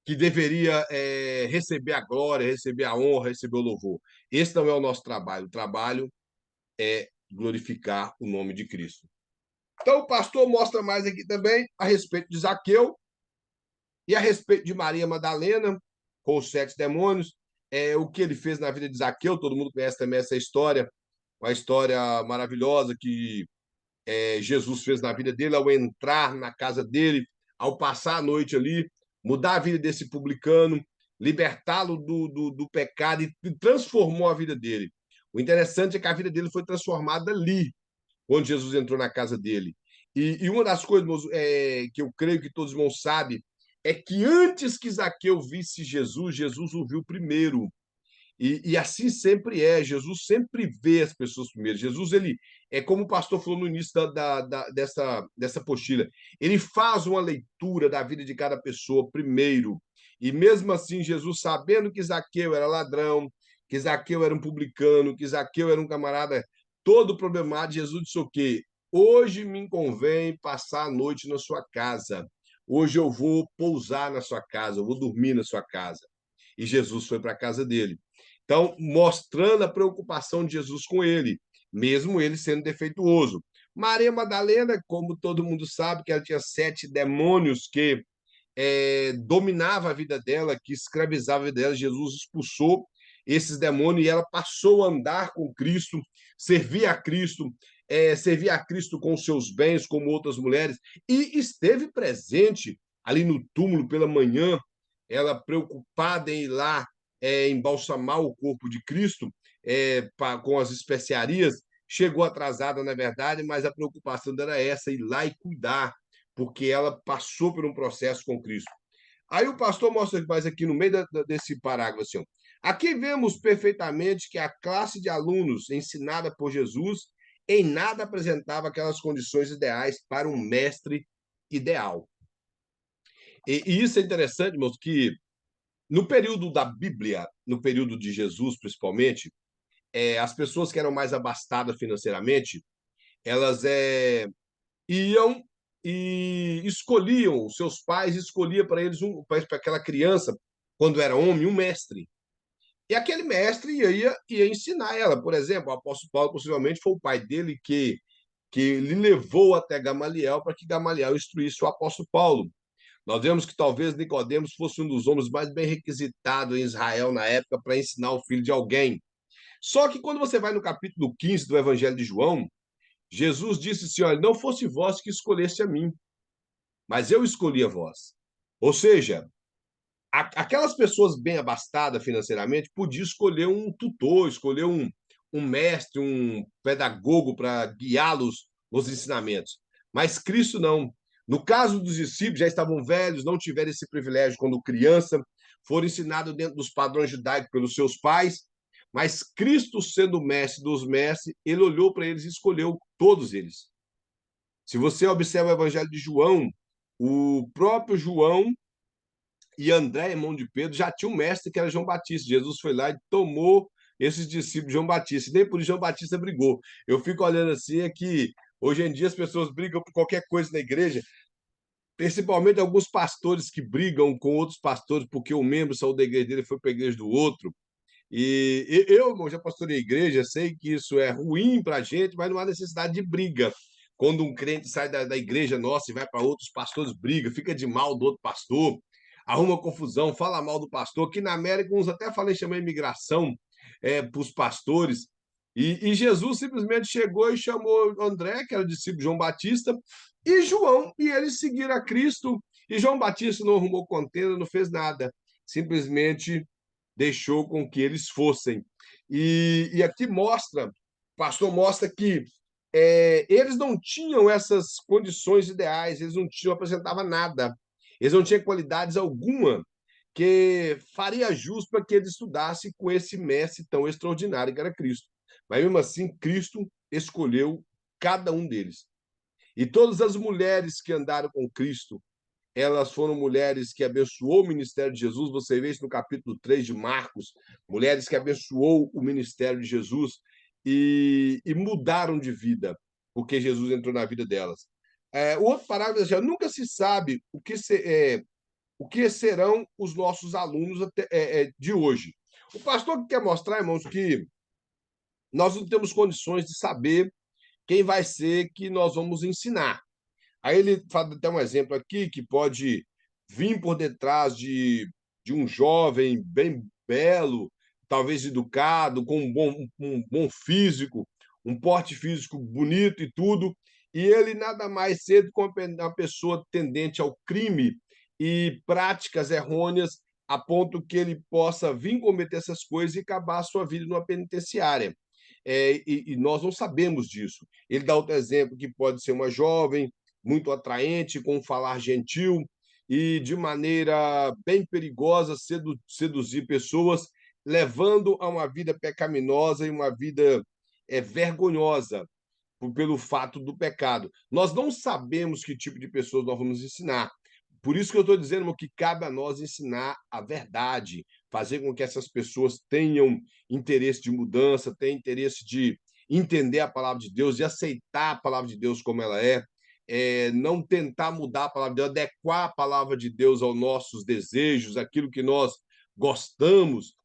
que deveria receber a glória, receber a honra, receber o louvor. Esse não é o nosso trabalho. O trabalho é glorificar o nome de Cristo. Então, o pastor mostra mais aqui também a respeito de Zaqueu e a respeito de Maria Madalena, com os 7 demônios, o que ele fez na vida de Zaqueu. Todo mundo conhece também essa história, uma história maravilhosa que Jesus fez na vida dele ao entrar na casa dele, ao passar a noite ali, mudar a vida desse publicano, libertá-lo do pecado e transformou a vida dele. O interessante é que a vida dele foi transformada ali, quando Jesus entrou na casa dele. E uma das coisas que eu creio que todos os irmãos sabem é que antes que Zaqueu visse Jesus, Jesus o viu primeiro. E assim sempre é. Jesus sempre vê as pessoas primeiro. Jesus, ele é como o pastor falou no início dessa apostila. Ele faz uma leitura da vida de cada pessoa primeiro. E mesmo assim, Jesus, sabendo que Zaqueu era ladrão, que Zaqueu era um publicano, que Zaqueu era um camarada todo problemático, Jesus disse o quê? Hoje me convém passar a noite na sua casa. Hoje eu vou pousar na sua casa, eu vou dormir na sua casa. E Jesus foi para a casa dele. Então, mostrando a preocupação de Jesus com ele, mesmo ele sendo defeituoso. Maria Madalena, como todo mundo sabe, que ela tinha 7 demônios que dominava a vida dela, que escravizava a vida dela. Jesus expulsou esses demônios e ela passou a andar com Cristo, servir a Cristo com seus bens, como outras mulheres, e esteve presente ali no túmulo pela manhã, ela preocupada em ir lá embalsamar o corpo de Cristo com as especiarias, chegou atrasada, na verdade, mas a preocupação dela era essa, ir lá e cuidar, porque ela passou por um processo com Cristo. Aí o pastor mostra mais aqui no meio desse parágrafo assim, ó. Aqui vemos perfeitamente que a classe de alunos ensinada por Jesus em nada apresentava aquelas condições ideais para um mestre ideal. E isso é interessante, irmãos, que no período da Bíblia, no período de Jesus principalmente, as pessoas que eram mais abastadas financeiramente, elas iam e escolhiam, os seus pais escolhiam para eles, para aquela criança, quando era homem, um mestre. E aquele mestre ia ensinar ela. Por exemplo, o apóstolo Paulo possivelmente foi o pai dele que lhe levou até Gamaliel para que Gamaliel instruísse o apóstolo Paulo. Nós vemos que talvez Nicodemos fosse um dos homens mais bem requisitados em Israel na época para ensinar o filho de alguém. Só que quando você vai no capítulo 15 do Evangelho de João, Jesus disse assim: olha, não fosse vós que escolheste a mim, mas eu escolhi a vós. Ou seja, aquelas pessoas bem abastadas financeiramente podiam escolher um tutor, escolher um mestre, um pedagogo para guiá-los nos ensinamentos. Mas Cristo não. No caso dos discípulos, já estavam velhos, não tiveram esse privilégio quando criança, foram ensinados dentro dos padrões judaicos pelos seus pais, mas Cristo, sendo o mestre dos mestres, ele olhou para eles e escolheu todos eles. Se você observa o Evangelho de João, o próprio João e André, irmão de Pedro, já tinha um mestre que era João Batista. Jesus foi lá e tomou esses discípulos de João Batista. E nem por isso João Batista brigou. Eu fico olhando assim, é que hoje em dia as pessoas brigam por qualquer coisa na igreja, principalmente alguns pastores que brigam com outros pastores porque o membro saiu da igreja dele e foi para a igreja do outro. E eu, irmão, já pastorei igreja, sei que isso é ruim para a gente, mas não há necessidade de briga. Quando um crente sai da igreja nossa e vai para outros pastores, briga, fica de mal do outro pastor, arruma confusão, fala mal do pastor. Aqui na América, uns até falam em chamar imigração para os pastores. E Jesus simplesmente chegou e chamou André, que era discípulo de João Batista, e João, e eles seguiram a Cristo. E João Batista não arrumou contenda, não fez nada. Simplesmente deixou com que eles fossem. E aqui mostra, o pastor mostra que eles não tinham essas condições ideais, eles não apresentavam nada, eles não tinham qualidades alguma que faria jus para que eles estudassem com esse mestre tão extraordinário que era Cristo. Mas mesmo assim, Cristo escolheu cada um deles. E todas as mulheres que andaram com Cristo, elas foram mulheres que abençoou o ministério de Jesus. Você vê isso no capítulo 3 de Marcos, mulheres que abençoou o ministério de Jesus e mudaram de vida, porque Jesus entrou na vida delas. O outro parágrafo diz assim, nunca se sabe o que serão os nossos alunos de hoje. O pastor quer mostrar, irmãos, que nós não temos condições de saber quem vai ser que nós vamos ensinar. Aí ele fala até um exemplo aqui que pode vir por detrás de um jovem bem belo, talvez educado, com um bom físico, um porte físico bonito e tudo, e ele nada mais cedo como uma pessoa tendente ao crime e práticas errôneas, a ponto que ele possa vir cometer essas coisas e acabar a sua vida numa penitenciária. E nós não sabemos disso. Ele dá outro exemplo que pode ser uma jovem muito atraente, com um falar gentil e de maneira bem perigosa seduzir pessoas, levando a uma vida pecaminosa e uma vida vergonhosa pelo fato do pecado. Nós não sabemos que tipo de pessoas nós vamos ensinar. Por isso que eu estou dizendo, irmão, que cabe a nós ensinar a verdade, fazer com que essas pessoas tenham interesse de mudança, tenham interesse de entender a palavra de Deus, de aceitar a palavra de Deus como ela não tentar mudar a palavra de Deus, adequar a palavra de Deus aos nossos desejos, aquilo que nós gostamos.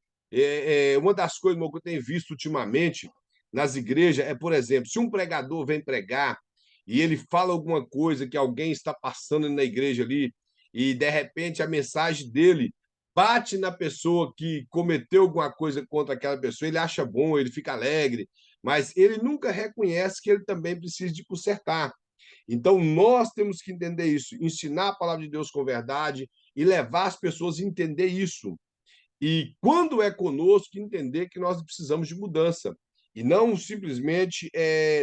Uma das coisas, irmão, que eu tenho visto ultimamente nas igrejas por exemplo, se um pregador vem pregar e ele fala alguma coisa que alguém está passando na igreja ali, e de repente a mensagem dele bate na pessoa que cometeu alguma coisa contra aquela pessoa, ele acha bom, ele fica alegre, mas ele nunca reconhece que ele também precisa de consertar. Então, nós temos que entender isso, ensinar a palavra de Deus com verdade e levar as pessoas a entender isso. E quando é conosco, entender que nós precisamos de mudança e não simplesmente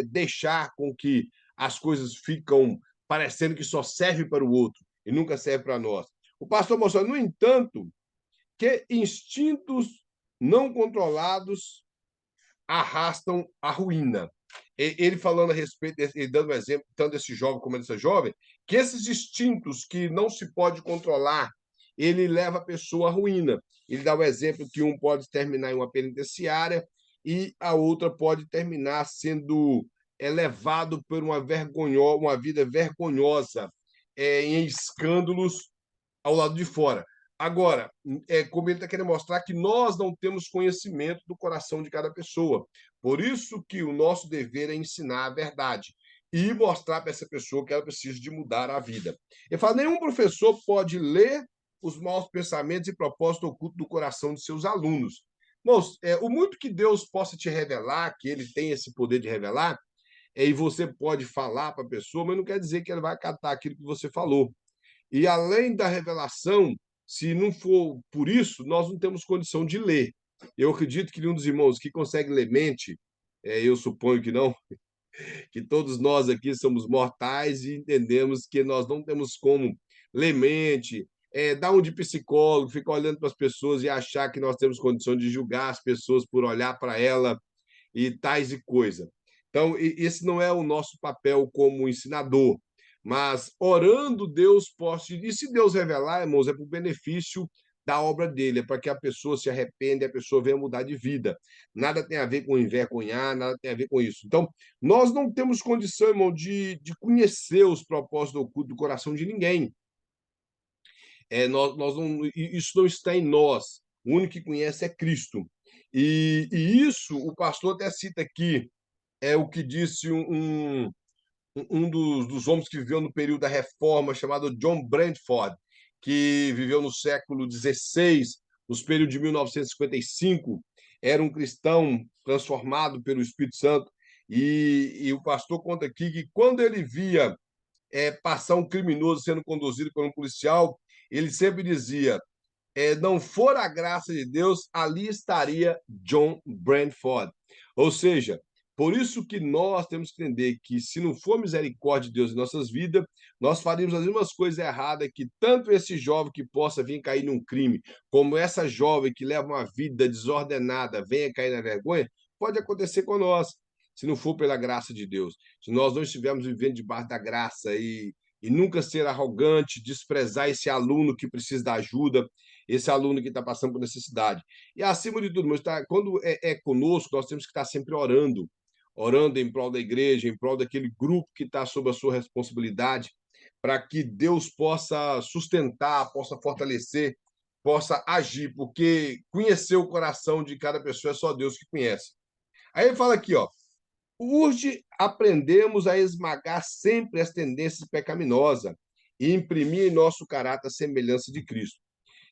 deixar com que as coisas ficam parecendo que só serve para o outro e nunca serve para nós. O pastor mostrou, no entanto, que instintos não controlados arrastam a ruína. Ele falando a respeito, ele dando um exemplo, tanto desse jovem como dessa jovem, que esses instintos que não se pode controlar, ele leva a pessoa à ruína. Ele dá o exemplo que um pode terminar em uma penitenciária e a outra pode terminar sendo levado por uma vida vergonhosa, em escândalos ao lado de fora. Agora, como ele está querendo mostrar que nós não temos conhecimento do coração de cada pessoa. Por isso que o nosso dever é ensinar a verdade e mostrar para essa pessoa que ela precisa de mudar a vida. Ele fala, nenhum professor pode ler os maus pensamentos e propósitos ocultos do coração de seus alunos. Irmãos, o muito que Deus possa te revelar, que ele tem esse poder de revelar, e você pode falar para a pessoa, mas não quer dizer que ela vai acatar aquilo que você falou. E além da revelação, se não for por isso, nós não temos condição de ler. Eu acredito que nenhum dos irmãos que consegue ler mente, eu suponho que não, que todos nós aqui somos mortais e entendemos que nós não temos como ler mente, dar um de psicólogo, ficar olhando para as pessoas e achar que nós temos condição de julgar as pessoas por olhar para ela e tais e coisa. Então, esse não é o nosso papel como ensinador, mas orando Deus possa. E se Deus revelar, irmãos, é para o benefício da obra dele, é para que a pessoa se arrependa e a pessoa venha mudar de vida. Nada tem a ver com envergonhar, nada tem a ver com isso. Então, nós não temos condição, irmão, de conhecer os propósitos ocultos do coração de ninguém. Nós não, isso não está em nós. O único que conhece é Cristo. E isso, o pastor até cita aqui, é o que disse um dos homens que viveu no período da Reforma, chamado John Brentford, que viveu no século XVI, nos períodos de 1955, era um cristão transformado pelo Espírito Santo, e o pastor conta aqui que quando ele via passar um criminoso sendo conduzido por um policial, ele sempre dizia, não for a graça de Deus, ali estaria John Brentford. Ou seja, por isso que nós temos que entender que se não for misericórdia de Deus em nossas vidas, nós faríamos as mesmas coisas erradas que tanto esse jovem que possa vir cair num crime, como essa jovem que leva uma vida desordenada, venha cair na vergonha, pode acontecer com nós, se não for pela graça de Deus. Se nós não estivermos vivendo debaixo da graça e nunca ser arrogante, desprezar esse aluno que precisa da ajuda, esse aluno que está passando por necessidade. E, acima de tudo, quando é conosco, nós temos que estar sempre orando. orando em prol da igreja, em prol daquele grupo que está sob a sua responsabilidade, para que Deus possa sustentar, possa fortalecer, possa agir, porque conhecer o coração de cada pessoa é só Deus que conhece. Aí ele fala aqui, ó, urge aprendemos a esmagar sempre as tendências pecaminosas e imprimir em nosso caráter a semelhança de Cristo.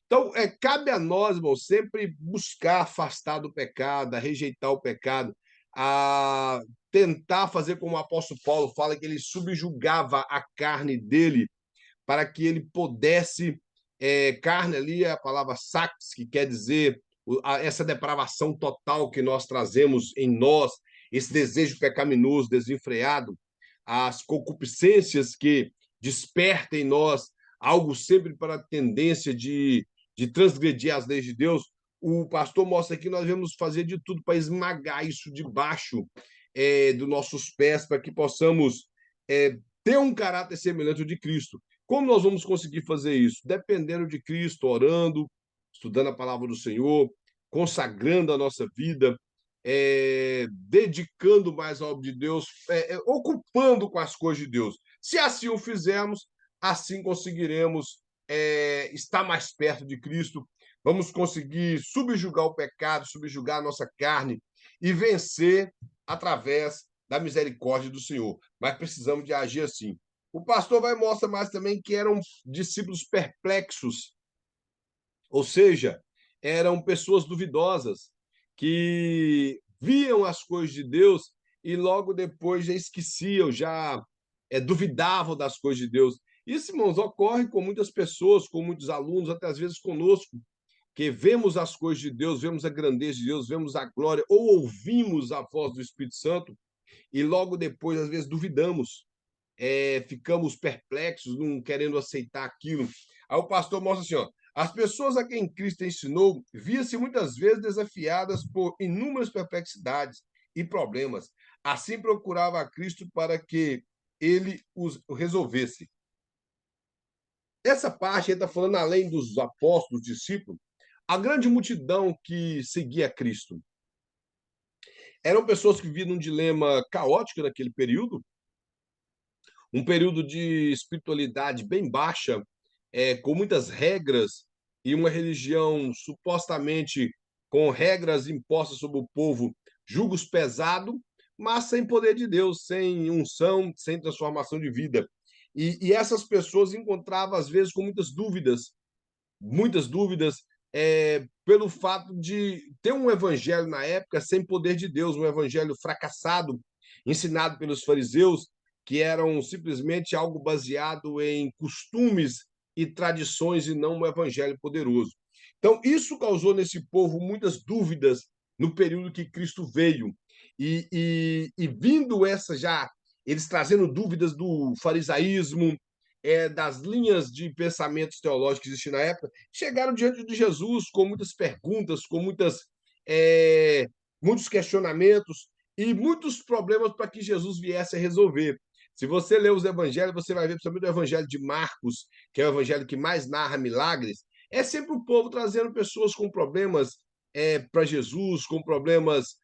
Então, cabe a nós, irmão, sempre buscar afastar do pecado, a rejeitar o pecado, a tentar fazer como o apóstolo Paulo fala, que ele subjugava a carne dele para que ele pudesse, carne ali é a palavra sax, que quer dizer essa depravação total que nós trazemos em nós, esse desejo pecaminoso, desenfreado, as concupiscências que despertam em nós algo sempre para a tendência de transgredir as leis de Deus. O pastor mostra aqui que nós devemos fazer de tudo para esmagar isso debaixo dos nossos pés, para que possamos ter um caráter semelhante ao de Cristo. Como nós vamos conseguir fazer isso? Dependendo de Cristo, orando, estudando a palavra do Senhor, consagrando a nossa vida, dedicando mais à obra de Deus, ocupando com as coisas de Deus. Se assim o fizermos, assim conseguiremos estar mais perto de Cristo, vamos conseguir subjugar o pecado, subjugar a nossa carne e vencer através da misericórdia do Senhor. Mas precisamos de agir assim. O pastor vai mostrar mais também que eram discípulos perplexos, ou seja, eram pessoas duvidosas, que viam as coisas de Deus e logo depois já esqueciam, já duvidavam das coisas de Deus. Isso, irmãos, ocorre com muitas pessoas, com muitos alunos, até às vezes conosco, que vemos as coisas de Deus, vemos a grandeza de Deus, vemos a glória, ou ouvimos a voz do Espírito Santo, e logo depois, às vezes, duvidamos, ficamos perplexos, não querendo aceitar aquilo. Aí o pastor mostra assim, ó, as pessoas a quem Cristo ensinou via-se muitas vezes desafiadas por inúmeras perplexidades e problemas. Assim procurava a Cristo para que ele os resolvesse. Essa parte ele está falando além dos apóstolos, discípulos, a grande multidão que seguia Cristo. Eram pessoas que viviam num dilema caótico naquele período, um período de espiritualidade bem baixa, com muitas regras e uma religião supostamente com regras impostas sobre o povo, julgos pesados, mas sem poder de Deus, sem unção, sem transformação de vida. E essas pessoas encontravam, às vezes, com muitas dúvidas, pelo fato de ter um evangelho na época sem poder de Deus, um evangelho fracassado, ensinado pelos fariseus, que eram simplesmente algo baseado em costumes e tradições e não um evangelho poderoso. Então, isso causou nesse povo muitas dúvidas no período que Cristo veio. E vindo essa já, eles trazendo dúvidas do farisaísmo, das linhas de pensamentos teológicos que existiam na época, chegaram diante de Jesus com muitas perguntas, com muitos questionamentos e muitos problemas para que Jesus viesse a resolver. Se você ler os evangelhos, você vai ver, principalmente o evangelho de Marcos, que é o evangelho que mais narra milagres, é sempre o povo trazendo pessoas com problemas para Jesus, com problemas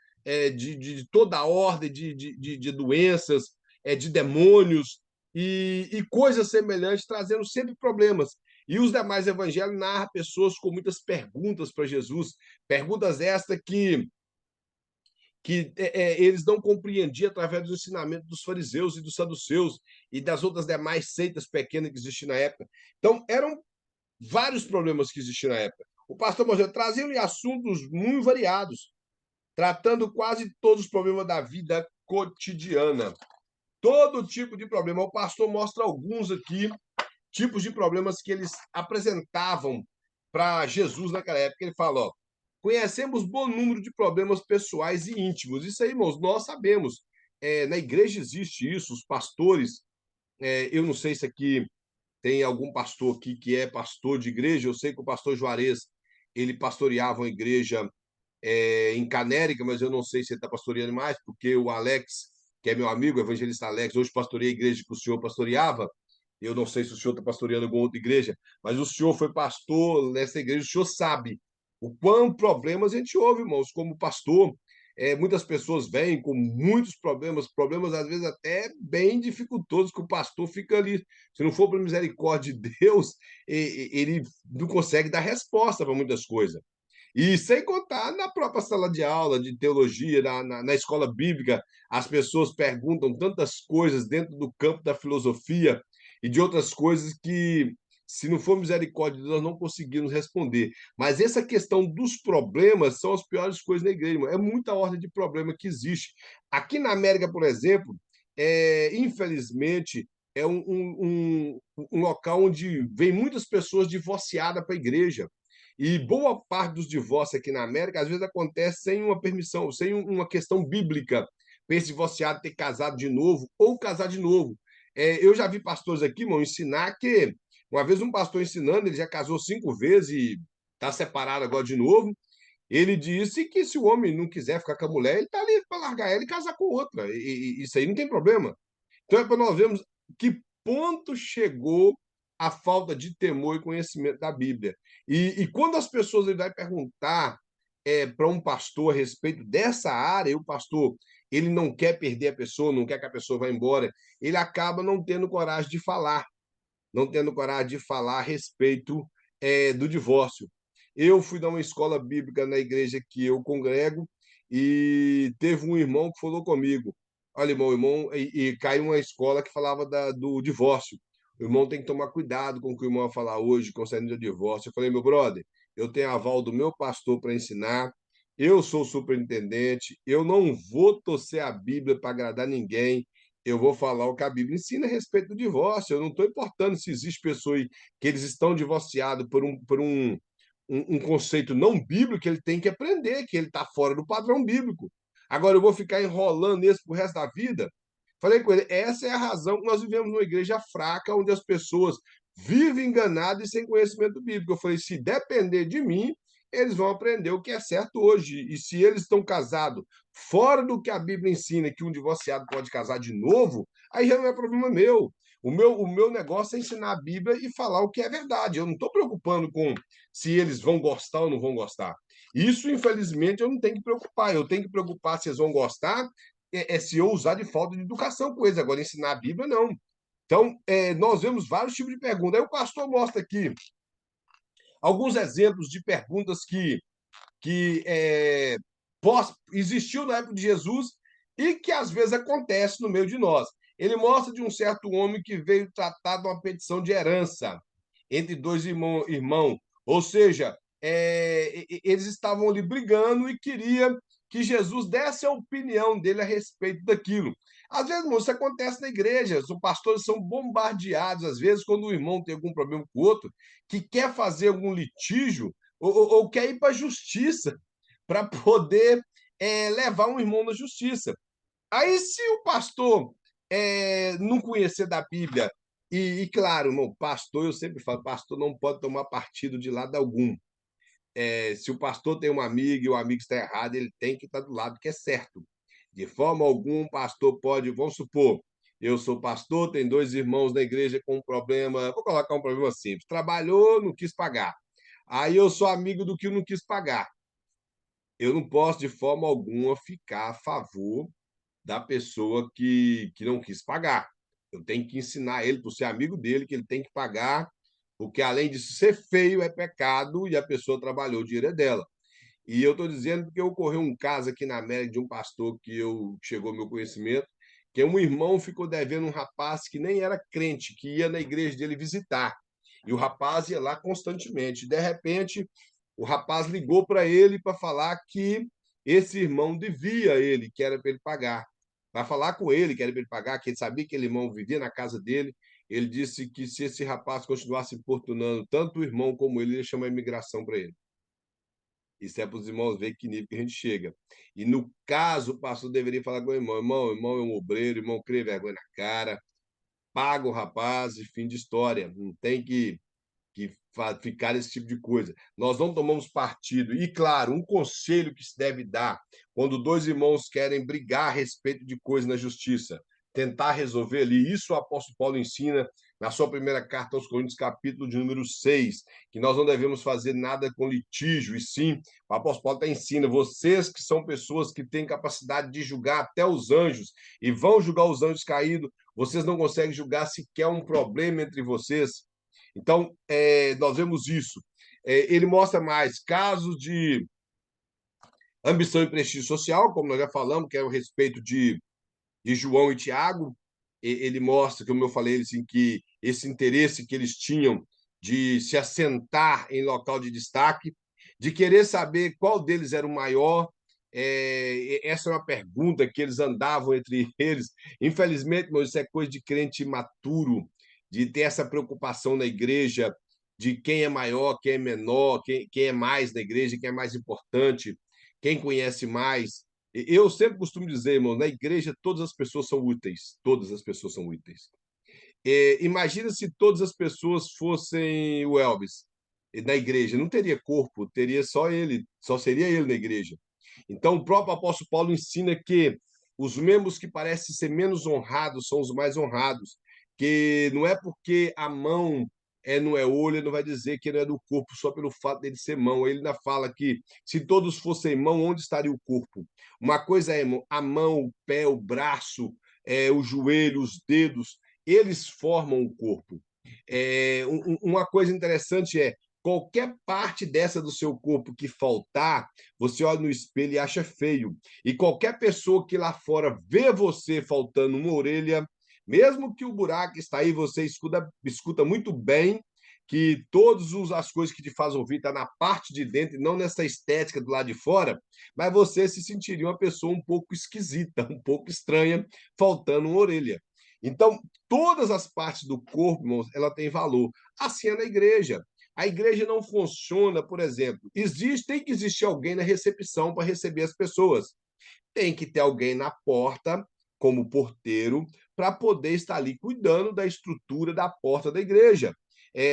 de toda a ordem de doenças, de demônios, e coisas semelhantes, trazendo sempre problemas. E os demais evangelhos narram pessoas com muitas perguntas para Jesus, perguntas estas que eles não compreendiam através dos ensinamentos dos fariseus e dos saduceus e das outras demais seitas pequenas que existiam na época. Então, eram vários problemas que existiam na época. O pastor Moisés trazia assuntos muito variados, tratando quase todos os problemas da vida cotidiana. Todo tipo de problema. O pastor mostra alguns aqui, tipos de problemas que eles apresentavam para Jesus naquela época. Ele fala, ó, conhecemos bom número de problemas pessoais e íntimos. Isso aí, irmãos, nós sabemos. Na igreja existe isso, os pastores. Eu não sei se aqui tem algum pastor aqui que é pastor de igreja. Eu sei que o pastor Juarez, ele pastoreava uma igreja em Canérica, mas eu não sei se ele está pastoreando mais, porque o Alex, que é meu amigo, o evangelista Alex, hoje pastoreia a igreja que o senhor pastoreava. Eu não sei se o senhor está pastoreando alguma outra igreja, mas o senhor foi pastor nessa igreja, o senhor sabe o quão problemas a gente ouve, irmãos, como pastor. Muitas pessoas vêm com muitos problemas, problemas às vezes até bem dificultosos, que o pastor fica ali. Se não for por misericórdia de Deus, ele não consegue dar resposta para muitas coisas. E sem contar na própria sala de aula de teologia, na escola bíblica, as pessoas perguntam tantas coisas dentro do campo da filosofia e de outras coisas que, se não for misericórdia de Deus, nós não conseguimos responder. Mas essa questão dos problemas são as piores coisas na igreja, irmão. É muita ordem de problema que existe. Aqui na América, por exemplo, infelizmente, é um local onde vem muitas pessoas divorciadas para a igreja. E boa parte dos divórcios aqui na América, às vezes, acontece sem uma permissão, sem uma questão bíblica, para esse divorciado ter casado de novo ou casar de novo. Eu já vi pastores aqui, irmão, ensinar que, uma vez um pastor ensinando, ele já casou 5 vezes e está separado agora de novo. Ele disse que se o homem não quiser ficar com a mulher, ele está ali para largar ela e casar com outra. E isso aí não tem problema. Então é para nós vermos que ponto chegou a falta de temor e conhecimento da Bíblia. E quando as pessoas ele vai perguntar para um pastor a respeito dessa área, e o pastor ele não quer perder a pessoa, não quer que a pessoa vá embora, ele acaba não tendo coragem de falar, não tendo coragem de falar a respeito do divórcio. Eu fui dar uma escola bíblica na igreja que eu congrego e teve um irmão que falou comigo: olha, irmão, e caiu uma escola que falava do divórcio. O irmão tem que tomar cuidado com o que o irmão vai falar hoje concernente ao divórcio. Eu falei: meu brother, eu tenho aval do meu pastor para ensinar, eu sou superintendente, eu não vou torcer a Bíblia para agradar ninguém, eu vou falar o que a Bíblia ensina a respeito do divórcio. Eu não estou importando se existe pessoa aí que eles estão divorciados por um conceito não bíblico, que ele tem que aprender, que ele está fora do padrão bíblico. Agora, eu vou ficar enrolando nisso pro resto da vida? Falei com ele, essa é a razão que nós vivemos numa igreja fraca, onde as pessoas vivem enganadas e sem conhecimento bíblico. Eu falei, se depender de mim, eles vão aprender o que é certo hoje. E se eles estão casados fora do que a Bíblia ensina, que um divorciado pode casar de novo, aí já não é problema meu. O meu negócio é ensinar a Bíblia e falar o que é verdade. Eu não estou preocupando com se eles vão gostar ou não vão gostar. Isso, infelizmente, eu não tenho que preocupar. Eu tenho que preocupar se eles vão gostar, se eu usar de falta de educação com eles. Agora, ensinar a Bíblia, não. Então, nós vemos vários tipos de perguntas. Aí o pastor mostra aqui alguns exemplos de perguntas que existiu na época de Jesus e que às vezes acontece no meio de nós. Ele mostra de um certo homem que veio tratar de uma petição de herança entre dois irmãos, ou seja, eles estavam ali brigando e queria que Jesus desse a opinião dele a respeito daquilo. Às vezes, irmão, isso acontece na igreja, os pastores são bombardeados, às vezes, quando o irmão tem algum problema com o outro, que quer fazer algum litígio, ou quer ir para a justiça para poder levar um irmão na justiça. Aí, se o pastor não conhecer da Bíblia, e claro, irmão, pastor, eu sempre falo, pastor não pode tomar partido de lado algum. Se o pastor tem um amigo e o amigo está errado, ele tem que estar do lado que é certo. De forma alguma, um pastor pode, vamos supor, eu sou pastor, tem dois irmãos na igreja com um problema, vou colocar um problema simples, trabalhou, não quis pagar. Aí eu sou amigo do que não quis pagar. Eu não posso, de forma alguma, ficar a favor da pessoa que não quis pagar. Eu tenho que ensinar ele, por ser amigo dele, que ele tem que pagar, porque além de ser feio, é pecado e a pessoa trabalhou, o dinheiro é dela. E eu estou dizendo porque ocorreu um caso aqui na América de um pastor chegou ao meu conhecimento, que um irmão ficou devendo um rapaz que nem era crente, que ia na igreja dele visitar. E o rapaz ia lá constantemente. De repente, o rapaz ligou para ele para falar que esse irmão devia a ele, que era para ele pagar. Para falar com ele, que era para ele pagar, que ele sabia que aquele irmão vivia na casa dele. Ele disse que se esse rapaz continuasse importunando tanto o irmão como ele ia chamar a imigração para ele. Isso é para os irmãos ver que nível que a gente chega. E no caso, o pastor deveria falar com o irmão: irmão é um obreiro, irmão crê vergonha na cara, paga o rapaz e fim de história. Não tem que ficar esse tipo de coisa. Nós não tomamos partido. E, claro, um conselho que se deve dar quando dois irmãos querem brigar a respeito de coisa na justiça, tentar resolver ali. Isso o apóstolo Paulo ensina na sua primeira carta aos Coríntios, capítulo de número 6, que nós não devemos fazer nada com litígio, e sim, o apóstolo Paulo ensina, vocês que são pessoas que têm capacidade de julgar até os anjos, e vão julgar os anjos caídos, vocês não conseguem julgar sequer um problema entre vocês. Então, nós vemos isso. Ele mostra mais casos de ambição e prestígio social, como nós já falamos, que é o respeito de João e Tiago. Ele mostra, como eu falei, assim, que esse interesse que eles tinham de se assentar em local de destaque, de querer saber qual deles era o maior. Essa é uma pergunta que eles andavam entre eles. Infelizmente, mas isso é coisa de crente imaturo, de ter essa preocupação na igreja, de quem é maior, quem é menor, quem é mais na igreja, quem é mais importante, quem conhece mais. Eu sempre costumo dizer, irmão, na igreja todas as pessoas são úteis. Todas as pessoas são úteis. Imagina se todas as pessoas fossem o Elvis na igreja. Não teria corpo, teria só ele, só seria ele na igreja. Então, o próprio apóstolo Paulo ensina que os membros que parecem ser menos honrados são os mais honrados, que não é porque a mão não é olho, ele não vai dizer que não é do corpo só pelo fato dele ser mão. Ele ainda fala que se todos fossem mão, onde estaria o corpo? Uma coisa é, irmão, a mão, o pé, o braço, o joelho, os dedos, eles formam o corpo. Uma coisa interessante é qualquer parte dessa do seu corpo que faltar, você olha no espelho e acha feio. E qualquer pessoa que lá fora vê você faltando uma orelha, mesmo que o buraco está aí, você escuta muito bem que todas as coisas que te fazem ouvir estão na parte de dentro e não nessa estética do lado de fora, mas você se sentiria uma pessoa um pouco esquisita, um pouco estranha, faltando uma orelha. Então, todas as partes do corpo, irmãos, ela tem valor. Assim é na igreja. A igreja não funciona, por exemplo, tem que existir alguém na recepção para receber as pessoas. Tem que ter alguém na porta, como porteiro, para poder estar ali cuidando da estrutura da porta da igreja.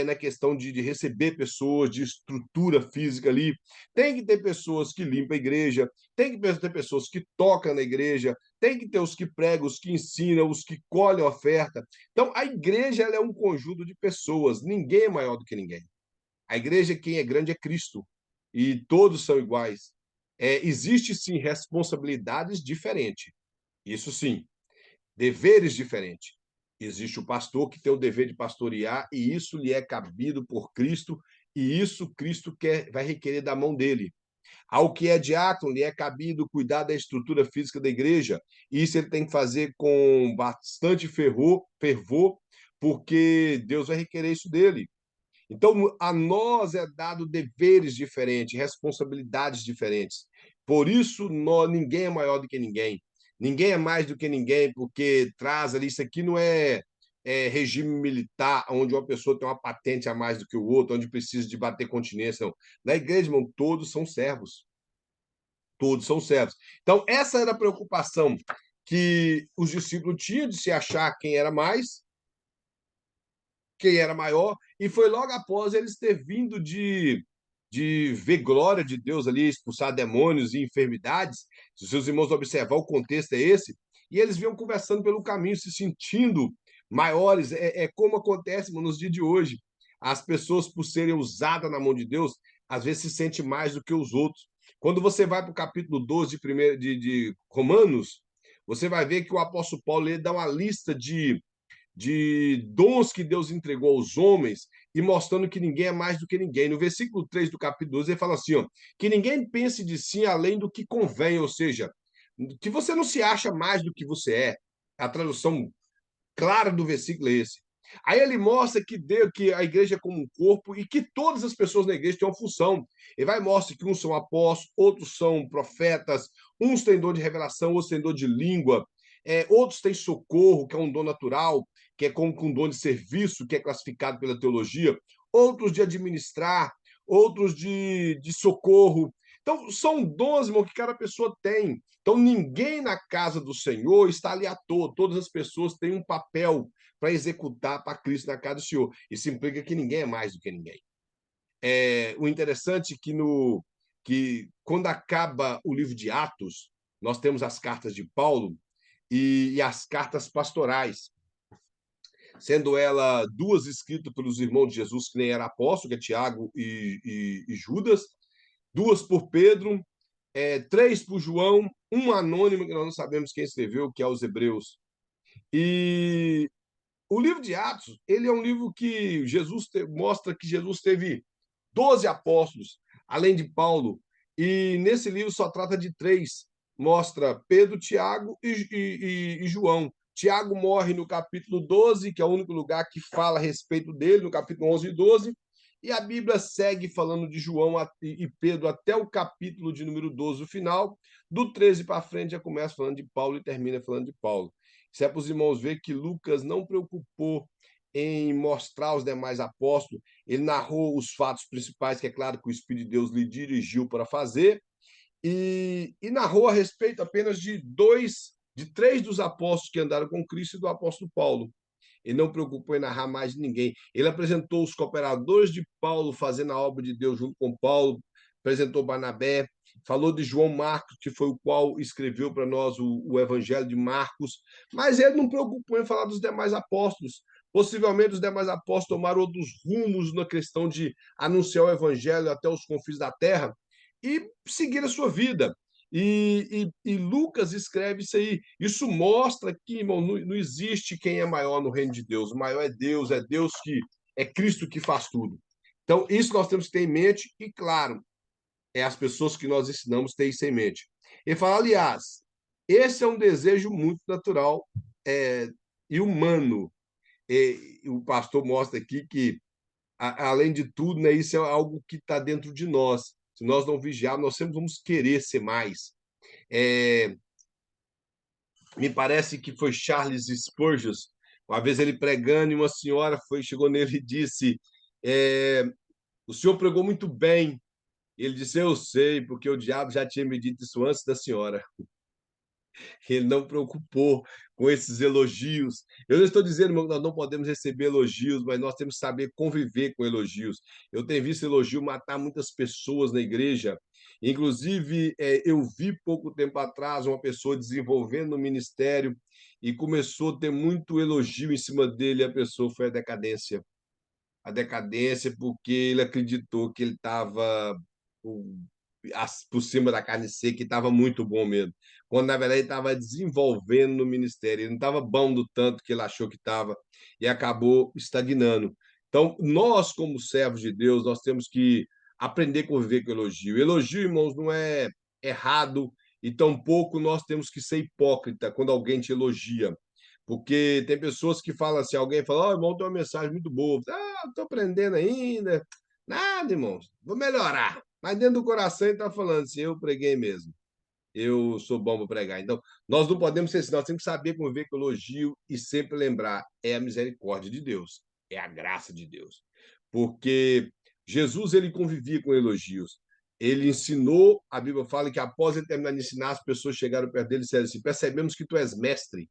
Na questão de receber pessoas, de estrutura física ali. Tem que ter pessoas que limpam a igreja, tem que ter pessoas que tocam na igreja, tem que ter os que pregam, os que ensinam, os que colhem a oferta. Então, a igreja ela é um conjunto de pessoas, ninguém é maior do que ninguém. A igreja, quem é grande é Cristo, e todos são iguais. Existe sim responsabilidades diferentes, isso sim, deveres diferentes. Existe o pastor que tem o dever de pastorear, e isso lhe é cabido por Cristo, e isso Cristo vai requerer da mão dele. Ao que é diácono, lhe é cabido cuidar da estrutura física da igreja. Isso ele tem que fazer com bastante fervor, porque Deus vai requerer isso dele. Então, a nós é dado deveres diferentes, responsabilidades diferentes. Por isso, ninguém é maior do que ninguém. Ninguém é mais do que ninguém, porque traz ali, isso aqui não é regime militar, onde uma pessoa tem uma patente a mais do que o outro, onde precisa de bater continência, não. Na igreja, irmão, todos são servos. Todos são servos. Então, essa era a preocupação que os discípulos tinham de se achar quem era mais, quem era maior, e foi logo após eles ter vindo de ver glória de Deus ali, expulsar demônios e enfermidades. Se os seus irmãos observar, o contexto é esse, e eles vinham conversando pelo caminho, se sentindo maiores. É como acontece, mano, nos dias de hoje. As pessoas, por serem usadas na mão de Deus, às vezes se sentem mais do que os outros. Quando você vai para o capítulo 12 de Romanos, você vai ver que o apóstolo Paulo ele dá uma lista de dons que Deus entregou aos homens e mostrando que ninguém é mais do que ninguém. No versículo 3 do capítulo 12, ele fala assim, ó, que ninguém pense de si além do que convém, ou seja, que você não se acha mais do que você é. A tradução clara do versículo é esse. Aí ele mostra que a igreja é como um corpo e que todas as pessoas na igreja têm uma função. Ele vai mostrar que uns são apóstolos, outros são profetas, uns têm dom de revelação, outros têm dom de língua, outros têm socorro, que é um dom natural, que é como um dom de serviço, que é classificado pela teologia, outros de administrar, outros de socorro. Então, são dons, irmão, que cada pessoa tem. Então, ninguém na casa do Senhor está ali à toa. Todas as pessoas têm um papel para executar para Cristo na casa do Senhor. Isso implica que ninguém é mais do que ninguém. O interessante é que quando acaba o livro de Atos, nós temos as cartas de Paulo e as cartas pastorais. sendo ela duas escritas pelos irmãos de Jesus, que nem era apóstolo, que é Tiago e Judas, duas por Pedro, três por João, um anônimo, que nós não sabemos quem escreveu, que é os Hebreus. E o livro de Atos, ele é um livro que mostra que Jesus teve 12 apóstolos, além de Paulo, e nesse livro só trata de três. Mostra Pedro, Tiago e João. Tiago morre no capítulo 12, que é o único lugar que fala a respeito dele, no capítulo 11 e 12, e a Bíblia segue falando de João e Pedro até o capítulo de número 12, o final. Do 13 para frente já começa falando de Paulo e termina falando de Paulo. Isso é para os irmãos ver que Lucas não preocupou em mostrar os demais apóstolos, ele narrou os fatos principais, que é claro que o Espírito de Deus lhe dirigiu para fazer, e narrou a respeito apenas de três dos apóstolos que andaram com Cristo e do apóstolo Paulo. Ele não preocupou em narrar mais de ninguém. Ele apresentou os cooperadores de Paulo fazendo a obra de Deus junto com Paulo, apresentou Barnabé, falou de João Marcos, que foi o qual escreveu para nós o Evangelho de Marcos, mas ele não preocupou em falar dos demais apóstolos. Possivelmente os demais apóstolos tomaram outros rumos na questão de anunciar o Evangelho até os confins da terra e seguir a sua vida. E Lucas escreve isso aí. Isso mostra que, irmão, não existe quem é maior no reino de Deus. O maior é Deus que é Cristo que faz tudo. Então, isso nós temos que ter em mente, e claro, as pessoas que nós ensinamos ter isso em mente. Ele fala, aliás, esse é um desejo muito natural e humano. E o pastor mostra aqui que, além de tudo, né, isso é algo que está dentro de nós. Se nós não vigiarmos, nós sempre vamos querer ser mais. É, me parece que foi Charles Spurgeon, uma vez ele pregando, e uma senhora chegou nele e disse: o senhor pregou muito bem. Ele disse: eu sei, porque o diabo já tinha me dito isso antes da senhora. Ele não preocupou com esses elogios. Eu não estou dizendo, irmão, que nós não podemos receber elogios, mas nós temos que saber conviver com elogios. Eu tenho visto elogio matar muitas pessoas na igreja. Inclusive, eu vi pouco tempo atrás uma pessoa desenvolvendo no ministério e começou a ter muito elogio em cima dele, e a pessoa foi a decadência, porque ele acreditou que ele estava por cima da carne seca e estava muito bom mesmo. Quando, na verdade, ele estava desenvolvendo no ministério. Ele não estava bom do tanto que ele achou que estava e acabou estagnando. Então, nós, como servos de Deus, nós temos que aprender a conviver com elogio. Elogio, irmãos, não é errado e tampouco nós temos que ser hipócrita quando alguém te elogia. Porque tem pessoas que falam assim, alguém fala, oh, irmão, tem uma mensagem muito boa. Ah, estou aprendendo ainda. Nada, irmãos, vou melhorar. Mas dentro do coração ele está falando assim, eu preguei mesmo. Eu sou bom para pregar. Então, nós não podemos ser assim, nós temos que saber conviver com elogio e sempre lembrar, é a misericórdia de Deus, é a graça de Deus. Porque Jesus, ele convivia com elogios. Ele ensinou, a Bíblia fala que após ele terminar de ensinar, as pessoas chegaram perto dele e disseram assim, percebemos que tu és mestre.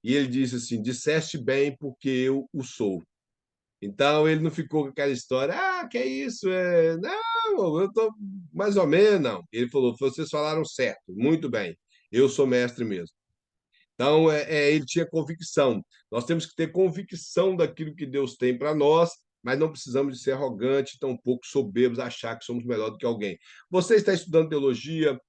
E ele disse assim, disseste bem porque eu o sou. Então ele não ficou com aquela história, que é isso? Não, eu estou mais ou menos, não. Ele falou, vocês falaram certo, muito bem, eu sou mestre mesmo. Então ele tinha convicção. Nós temos que ter convicção daquilo que Deus tem para nós, mas não precisamos de ser arrogantes, tão pouco soberbos, achar que somos melhor do que alguém. Você está estudando teologia,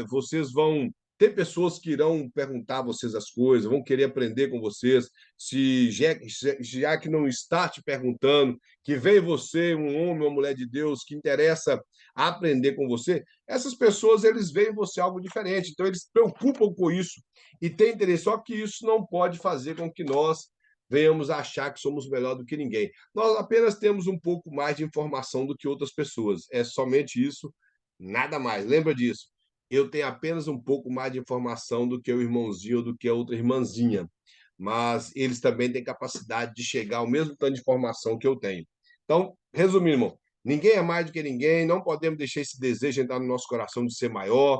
vocês vão ter pessoas que irão perguntar a vocês as coisas, vão querer aprender com vocês. Se já que não está te perguntando, que vem você, um homem ou uma mulher de Deus, que interessa aprender com você, essas pessoas eles veem em você algo diferente. Então, eles se preocupam com isso e têm interesse. Só que isso não pode fazer com que nós venhamos a achar que somos melhor do que ninguém. Nós apenas temos um pouco mais de informação do que outras pessoas. É somente isso, nada mais. Lembra disso. Eu tenho apenas um pouco mais de informação do que o irmãozinho ou do que a outra irmãzinha. Mas eles também têm capacidade de chegar ao mesmo tanto de informação que eu tenho. Então, resumindo, irmão, ninguém é mais do que ninguém, não podemos deixar esse desejo entrar no nosso coração de ser maior,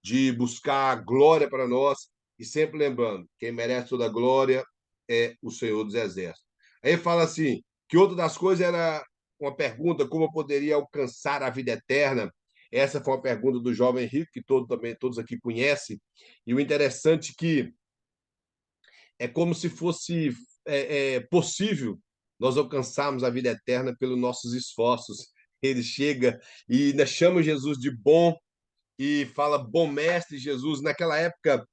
de buscar glória para nós, e sempre lembrando, quem merece toda a glória é o Senhor dos Exércitos. Aí fala assim, que outra das coisas era uma pergunta, como eu poderia alcançar a vida eterna? Essa foi uma pergunta do jovem rico, que todos aqui conhecem, e o interessante é que é como se fosse possível nós alcançarmos a vida eterna pelos nossos esforços. Ele chega e ainda chama Jesus de bom e fala bom mestre Jesus. Naquela época,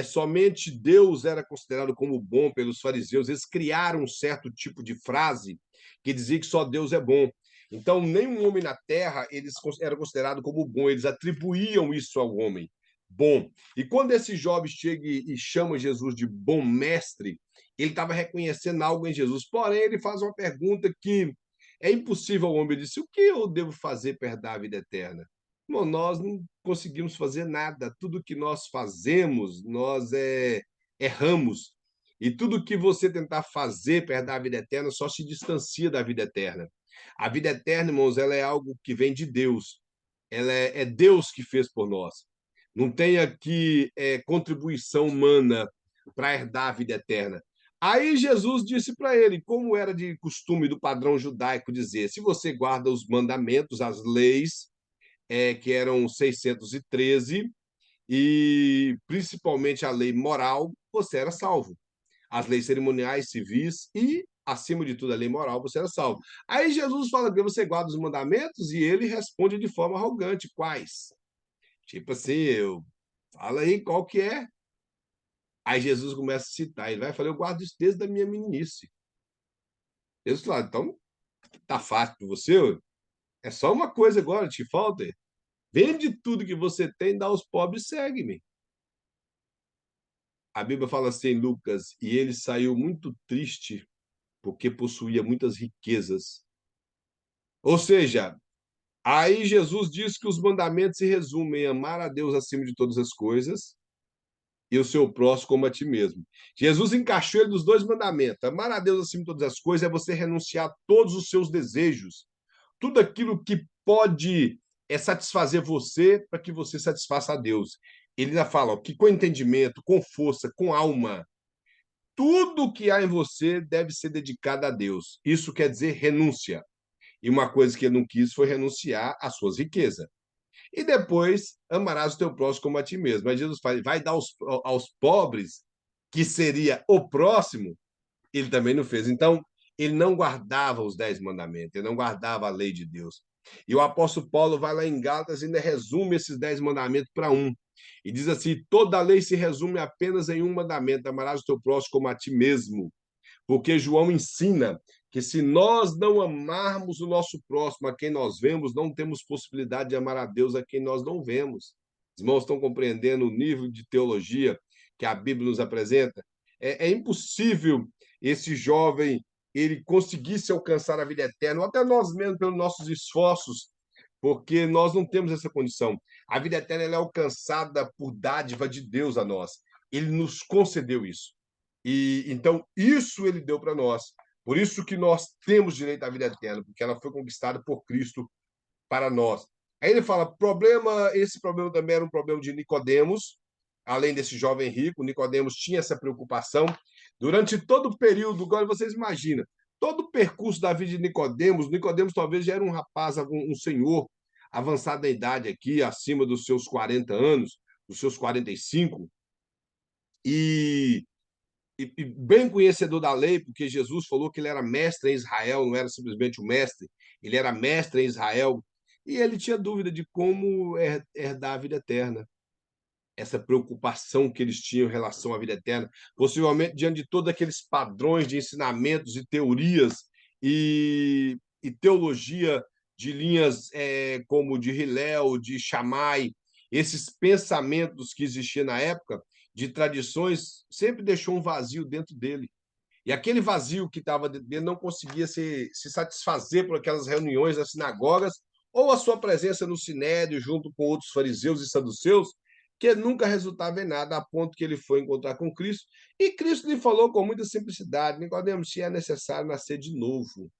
somente Deus era considerado como bom pelos fariseus. Eles criaram um certo tipo de frase que dizia que só Deus é bom. Então, nenhum homem na terra eles era considerado como bom. Eles atribuíam isso ao homem bom. E quando esse jovem chega e chama Jesus de bom mestre, ele estava reconhecendo algo em Jesus. Porém, ele faz uma pergunta que é impossível ao homem. Ele disse: o que eu devo fazer para herdar a vida eterna? Bom, nós não conseguimos fazer nada. Tudo que nós fazemos, nós erramos. E tudo que você tentar fazer para herdar a vida eterna só se distancia da vida eterna. A vida eterna, irmãos, ela é algo que vem de Deus. Ela é Deus que fez por nós. Não tem aqui contribuição humana para herdar a vida eterna. Aí Jesus disse para ele, como era de costume do padrão judaico dizer: se você guarda os mandamentos, as leis, que eram 613, e principalmente a lei moral, você era salvo. As leis cerimoniais, civis e, acima de tudo, a lei moral, você era salvo. Aí Jesus fala que você guarda os mandamentos e ele responde de forma arrogante: quais? Tipo assim, eu fala aí qual que é. Aí Jesus começa a citar, ele vai falar: eu guardo isso desde a minha meninice. Jesus fala: então tá fácil para você, ué. É só uma coisa agora, te falta. Vende tudo que você tem, dá aos pobres e segue-me. A Bíblia fala assim em Lucas, e ele saiu muito triste porque possuía muitas riquezas. Ou seja, aí Jesus diz que os mandamentos se resumem em amar a Deus acima de todas as coisas e o seu próximo como a ti mesmo. Jesus encaixou ele dos dois mandamentos. Amar a Deus acima de todas as coisas é você renunciar a todos os seus desejos, tudo aquilo que pode satisfazer você para que você satisfaça a Deus. Ele ainda fala ó, que com entendimento, com força, com alma, tudo que há em você deve ser dedicado a Deus. Isso quer dizer renúncia. E uma coisa que ele não quis foi renunciar às suas riquezas. E depois amarás o teu próximo como a ti mesmo. Mas Jesus fala, vai dar aos pobres, que seria o próximo, ele também não fez. Então, ele não guardava os 10 mandamentos, ele não guardava a lei de Deus. E o apóstolo Paulo vai lá em Gálatas e ainda resume esses 10 mandamentos para um. E diz assim: toda a lei se resume apenas em um mandamento: amarás o teu próximo como a ti mesmo. Porque João ensina que se nós não amarmos o nosso próximo, a quem nós vemos, não temos possibilidade de amar a Deus a quem nós não vemos. Os irmãos estão compreendendo o nível de teologia que a Bíblia nos apresenta? É impossível esse jovem ele conseguisse alcançar a vida eterna, ou até nós mesmos, pelos nossos esforços, porque nós não temos essa condição. A vida eterna ela é alcançada por dádiva de Deus a nós. Ele nos concedeu isso. E então isso ele deu para nós. Por isso que nós temos direito à vida eterna, porque ela foi conquistada por Cristo para nós. Aí ele fala, esse problema também era um problema de Nicodemos, além desse jovem rico, Nicodemos tinha essa preocupação durante todo o período, agora vocês imaginam, todo o percurso da vida de Nicodemos, Nicodemos talvez já era um rapaz, um senhor avançado da idade aqui, acima dos seus 40 anos, dos seus 45, e e bem conhecedor da lei, porque Jesus falou que ele era mestre em Israel, não era simplesmente o mestre, ele era mestre em Israel, e ele tinha dúvida de como herdar a vida eterna. Essa preocupação que eles tinham em relação à vida eterna, possivelmente diante de todos aqueles padrões de ensinamentos e teorias e teologia de linhas como de Hillel, de Shammai, esses pensamentos que existiam na época, de tradições, sempre deixou um vazio dentro dele. E aquele vazio que estava dentro dele não conseguia se satisfazer por aquelas reuniões das sinagogas ou a sua presença no sinédrio junto com outros fariseus e saduceus, que nunca resultava em nada, a ponto que ele foi encontrar com Cristo. E Cristo lhe falou com muita simplicidade: Nicodemos, se é necessário nascer de novo.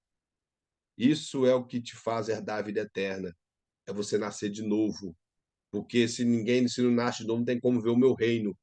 Isso é o que te faz herdar a vida eterna. É você nascer de novo. Porque se não nasce de novo, não tem como ver o meu reino.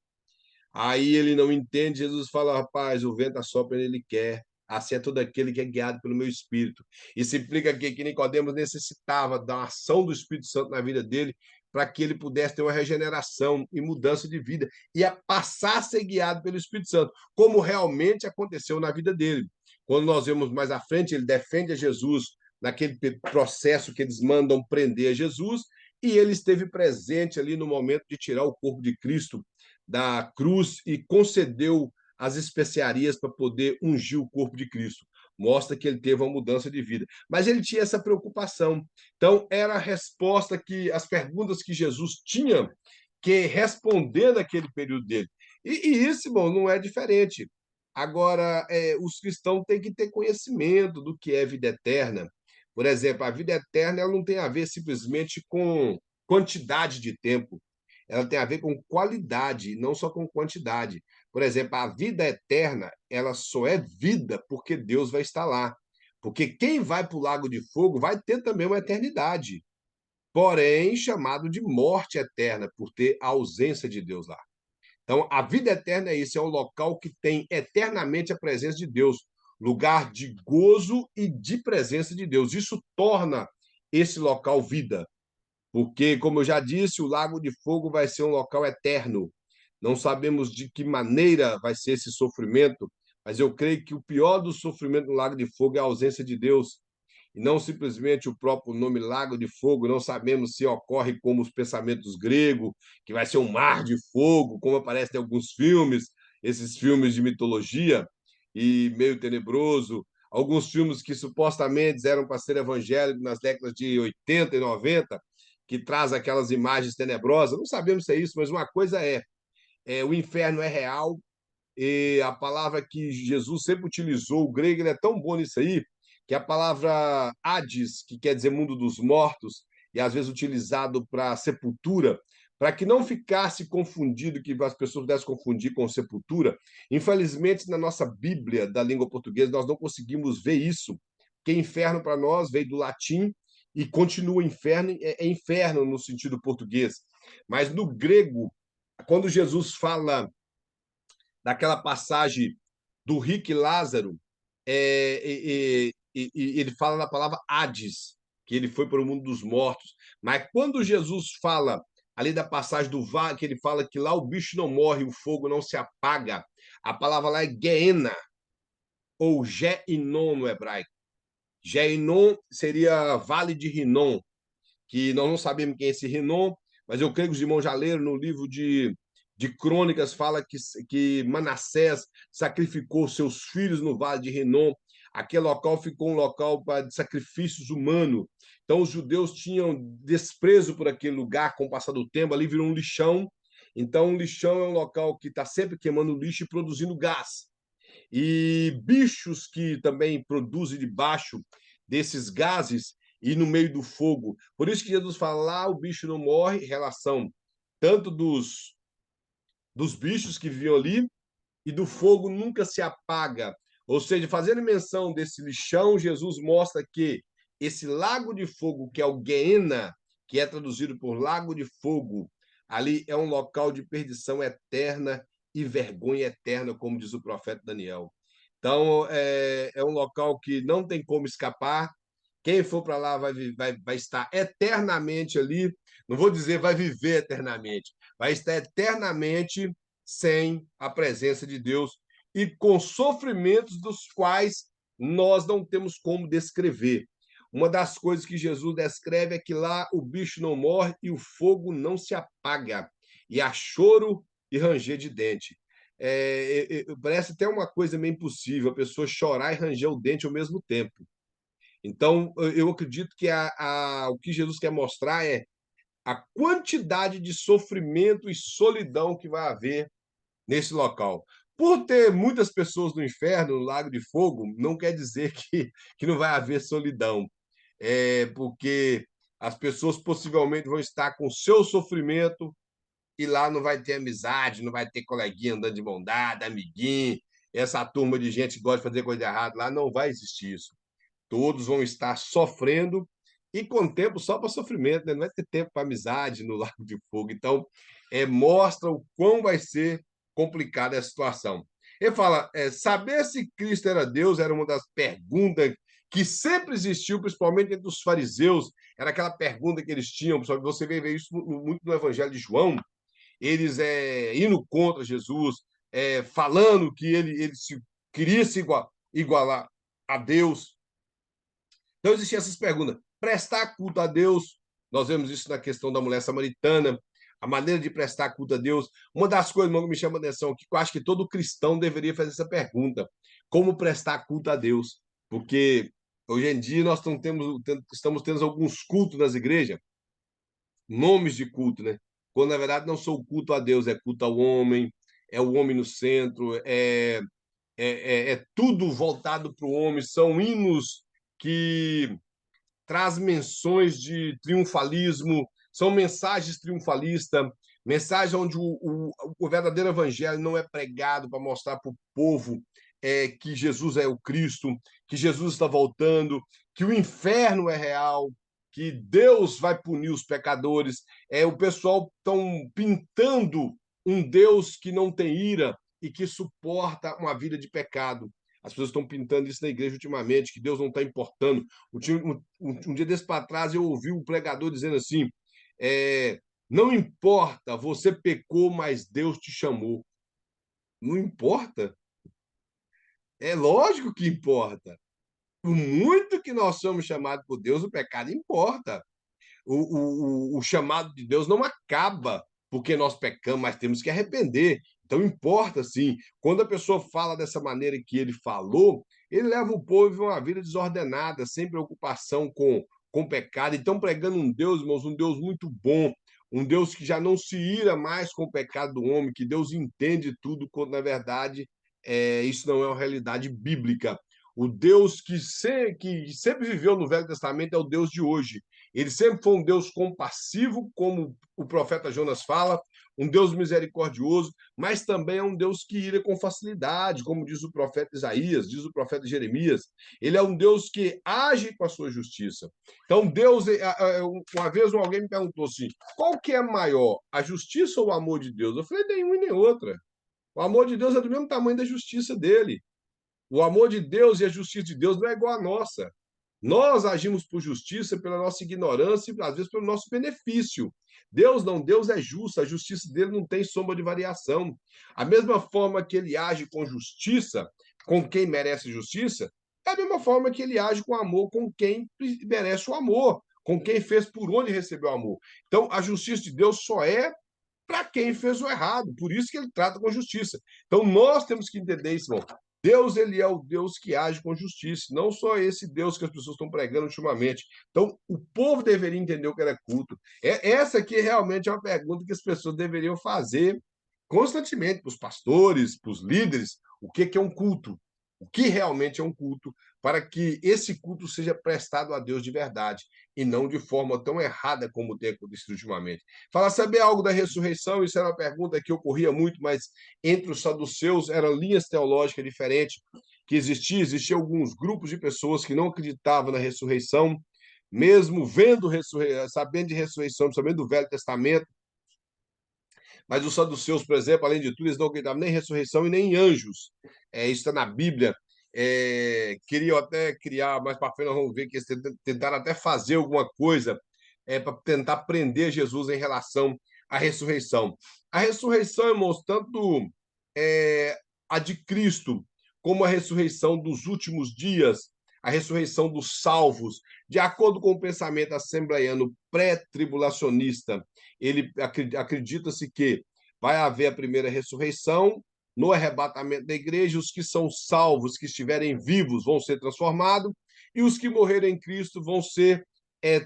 Aí ele não entende, Jesus fala, rapaz, o vento assopra onde ele quer. Assim é todo aquele que é guiado pelo meu Espírito. E se implica aqui que Nicodemos necessitava da ação do Espírito Santo na vida dele para que ele pudesse ter uma regeneração e mudança de vida e a passar a ser guiado pelo Espírito Santo, como realmente aconteceu na vida dele. Quando nós vemos mais à frente, ele defende a Jesus naquele processo que eles mandam prender a Jesus, e ele esteve presente ali no momento de tirar o corpo de Cristo da cruz e concedeu as especiarias para poder ungir o corpo de Cristo. Mostra que ele teve uma mudança de vida. Mas ele tinha essa preocupação. Então, era a resposta que, as perguntas que Jesus tinha que responder naquele período dele. E isso, bom, não é diferente. Agora, os cristãos têm que ter conhecimento do que é vida eterna. Por exemplo, a vida eterna ela não tem a ver simplesmente com quantidade de tempo, ela tem a ver com qualidade, não só com quantidade. Por exemplo, a vida eterna, ela só é vida porque Deus vai estar lá. Porque quem vai para o lago de fogo vai ter também uma eternidade, porém chamado de morte eterna, por ter a ausência de Deus lá. Então, a vida eterna é isso, é um local que tem eternamente a presença de Deus, lugar de gozo e de presença de Deus. Isso torna esse local vida, porque, como eu já disse, o Lago de Fogo vai ser um local eterno. Não sabemos de que maneira vai ser esse sofrimento, mas eu creio que o pior do sofrimento no Lago de Fogo é a ausência de Deus, e não simplesmente o próprio nome Lago de Fogo. Não sabemos se ocorre como os pensamentos gregos, que vai ser um mar de fogo, como aparece em alguns filmes, esses filmes de mitologia, e meio tenebroso. Alguns filmes que supostamente eram para ser evangélicos nas décadas de 80 e 90, que traz aquelas imagens tenebrosas. Não sabemos se é isso, mas uma coisa o inferno é real, e a palavra que Jesus sempre utilizou, o grego, ele é tão bom nisso aí, que a palavra Hades, que quer dizer mundo dos mortos, e às vezes utilizado para sepultura, para que não ficasse confundido, que as pessoas pudessem confundir com sepultura. Infelizmente, na nossa Bíblia da língua portuguesa, nós não conseguimos ver isso, porque inferno para nós veio do latim e continua inferno, é inferno no sentido português. Mas no grego, quando Jesus fala daquela passagem do rico e Lázaro, ele fala na palavra Hades, que ele foi para o mundo dos mortos. Mas quando Jesus fala ali da passagem do vale, que ele fala que lá o bicho não morre, o fogo não se apaga, a palavra lá é Geena, ou Geinon no hebraico. Geinon seria Vale de Rinom, que nós não sabemos quem é esse Rinom, mas eu creio que os irmãos já leram no livro de Crônicas, fala que Manassés sacrificou seus filhos no Vale de Rinom. Aquele local ficou um local de sacrifícios humanos. Então, os judeus tinham desprezo por aquele lugar, com o passar do tempo, ali virou um lixão. Então, um lixão é um local que está sempre queimando lixo e produzindo gás. E bichos que também produzem debaixo desses gases e no meio do fogo. Por isso que Jesus fala, lá o bicho não morre, relação tanto dos bichos que viviam ali e do fogo nunca se apaga. Ou seja, fazendo menção desse lixão, Jesus mostra que esse lago de fogo, que é o Guiena, que é traduzido por lago de fogo, ali é um local de perdição eterna e vergonha eterna, como diz o profeta Daniel. Então, é um local que não tem como escapar. Quem for para lá vai estar eternamente ali. Não vou dizer vai viver eternamente, vai estar eternamente sem a presença de Deus e com sofrimentos dos quais nós não temos como descrever. Uma das coisas que Jesus descreve é que lá o bicho não morre e o fogo não se apaga, e há choro e ranger de dente. Parece até uma coisa meio impossível a pessoa chorar e ranger o dente ao mesmo tempo. Então, eu acredito que o que Jesus quer mostrar é a quantidade de sofrimento e solidão que vai haver nesse local. Por ter muitas pessoas no inferno, no Lago de Fogo, não quer dizer que não vai haver solidão. Porque as pessoas possivelmente vão estar com seu sofrimento e lá não vai ter amizade, não vai ter coleguinha andando de mão dada, amiguinho, essa turma de gente que gosta de fazer coisa errada lá, não vai existir isso. Todos vão estar sofrendo e com tempo só para sofrimento, né? Não vai ter tempo para amizade no Lago de Fogo. Então, mostra o quão vai ser complicada essa situação. Ele fala, saber se Cristo era Deus era uma das perguntas que sempre existiu, principalmente entre os fariseus, era aquela pergunta que eles tinham, só que você vê isso muito no Evangelho de João, eles indo contra Jesus, falando que ele queria se igualar a Deus. Então existiam essas perguntas. Prestar culto a Deus, nós vemos isso na questão da mulher samaritana, a maneira de prestar culto a Deus. Uma das coisas que me chama a atenção, que eu acho que todo cristão deveria fazer essa pergunta: como prestar culto a Deus? Porque hoje em dia nós estamos tendo alguns cultos nas igrejas, nomes de culto, né? Quando na verdade não são culto a Deus, é culto ao homem, é o homem no centro, é tudo voltado para o homem, são hinos que traz menções de triunfalismo, são mensagens triunfalistas, mensagem onde o verdadeiro evangelho não é pregado para mostrar para o povo que Jesus é o Cristo, que Jesus está voltando, que o inferno é real, que Deus vai punir os pecadores. O pessoal estão pintando um Deus que não tem ira e que suporta uma vida de pecado. As pessoas estão pintando isso na igreja ultimamente, que Deus não está importando. Um dia desse para trás eu ouvi um pregador dizendo assim: não importa, você pecou, mas Deus te chamou. Não importa? É lógico que importa. Por muito que nós somos chamados por Deus, o pecado importa. O chamado de Deus não acaba porque nós pecamos, mas temos que arrepender. Então importa sim. Quando a pessoa fala dessa maneira que ele falou, ele leva o povo a uma vida desordenada, sem preocupação com pecado. Então pregando um Deus, irmãos, um Deus muito bom, um Deus que já não se ira mais com o pecado do homem, que Deus entende tudo, quando na verdade isso não é uma realidade bíblica. O Deus que sempre viveu no Velho Testamento é o Deus de hoje. Ele sempre foi um Deus compassivo, como o profeta Jonas fala, um Deus misericordioso, mas também é um Deus que ira com facilidade, como diz o profeta Isaías, diz o profeta Jeremias. Ele é um Deus que age com a sua justiça. Então, Deus, uma vez alguém me perguntou assim: qual que é maior, a justiça ou o amor de Deus? Eu falei: nenhum e nem outra. O amor de Deus é do mesmo tamanho da justiça dele. O amor de Deus e a justiça de Deus não é igual à nossa. Nós agimos por justiça pela nossa ignorância e, às vezes, pelo nosso benefício. Deus não, Deus é justo, a justiça dele não tem sombra de variação. A mesma forma que ele age com justiça com quem merece justiça, é a mesma forma que ele age com amor com quem merece o amor, com quem fez por onde recebeu o amor. Então, a justiça de Deus só é para quem fez o errado, por isso que ele trata com justiça. Então, nós temos que entender isso, irmão. Deus, ele é o Deus que age com justiça, não só esse Deus que as pessoas estão pregando ultimamente. Então, o povo deveria entender o que era culto. Essa aqui realmente é uma pergunta que as pessoas deveriam fazer constantemente para os pastores, para os líderes, o que é um culto, o que realmente é um culto, para que esse culto seja prestado a Deus de verdade e não de forma tão errada como tem acontecido ultimamente. Fala, saber algo da ressurreição? Isso era uma pergunta que ocorria muito, mas entre os saduceus eram linhas teológicas diferentes que existiam alguns grupos de pessoas que não acreditavam na ressurreição, mesmo sabendo de ressurreição, sabendo do Velho Testamento, mas os saduceus, por exemplo, além de tudo, eles não acreditavam nem em ressurreição e nem em anjos. Isso está na Bíblia. Queriam até criar, mais para frente nós vamos ver que eles tentaram até fazer alguma coisa para tentar prender Jesus em relação à ressurreição. A ressurreição, irmãos, tanto a de Cristo como a ressurreição dos últimos dias, a ressurreição dos salvos, de acordo com o pensamento assembleiano pré-tribulacionista, ele acredita-se que vai haver a primeira ressurreição, no arrebatamento da igreja, os que são salvos, que estiverem vivos, vão ser transformados, e os que morrerem em Cristo vão ser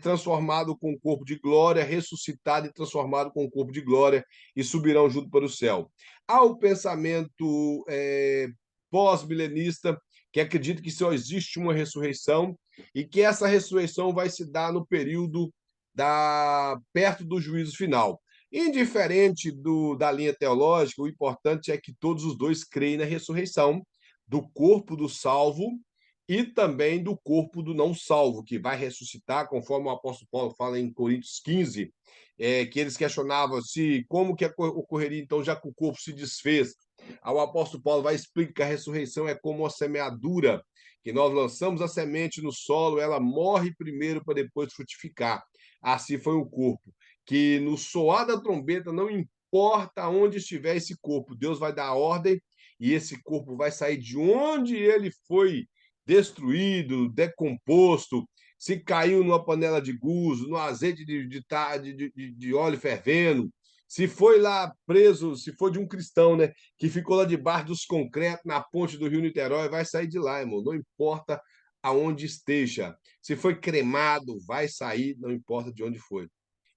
transformados com o corpo de glória, ressuscitados e transformados com o corpo de glória, e subirão junto para o céu. Há o pensamento pós-milenista, que acredita que só existe uma ressurreição, e que essa ressurreição vai se dar no período perto do juízo final. Indiferente da linha teológica, o importante é que todos os dois creem na ressurreição do corpo do salvo e também do corpo do não salvo, que vai ressuscitar, conforme o apóstolo Paulo fala em Coríntios 15, que eles questionavam se como que ocorreria, então, já que o corpo se desfez. O apóstolo Paulo vai explicar que a ressurreição é como uma semeadura que nós lançamos a semente no solo, ela morre primeiro para depois frutificar. Assim foi o corpo, que no soar da trombeta, não importa onde estiver esse corpo, Deus vai dar a ordem e esse corpo vai sair de onde ele foi destruído, decomposto, se caiu numa panela de guzo, no azeite de óleo fervendo, se foi lá preso, se foi de um cristão, né, que ficou lá debaixo dos concretos na ponte do Rio Niterói, vai sair de lá, irmão. Não importa aonde esteja. Se foi cremado, vai sair, não importa de onde foi.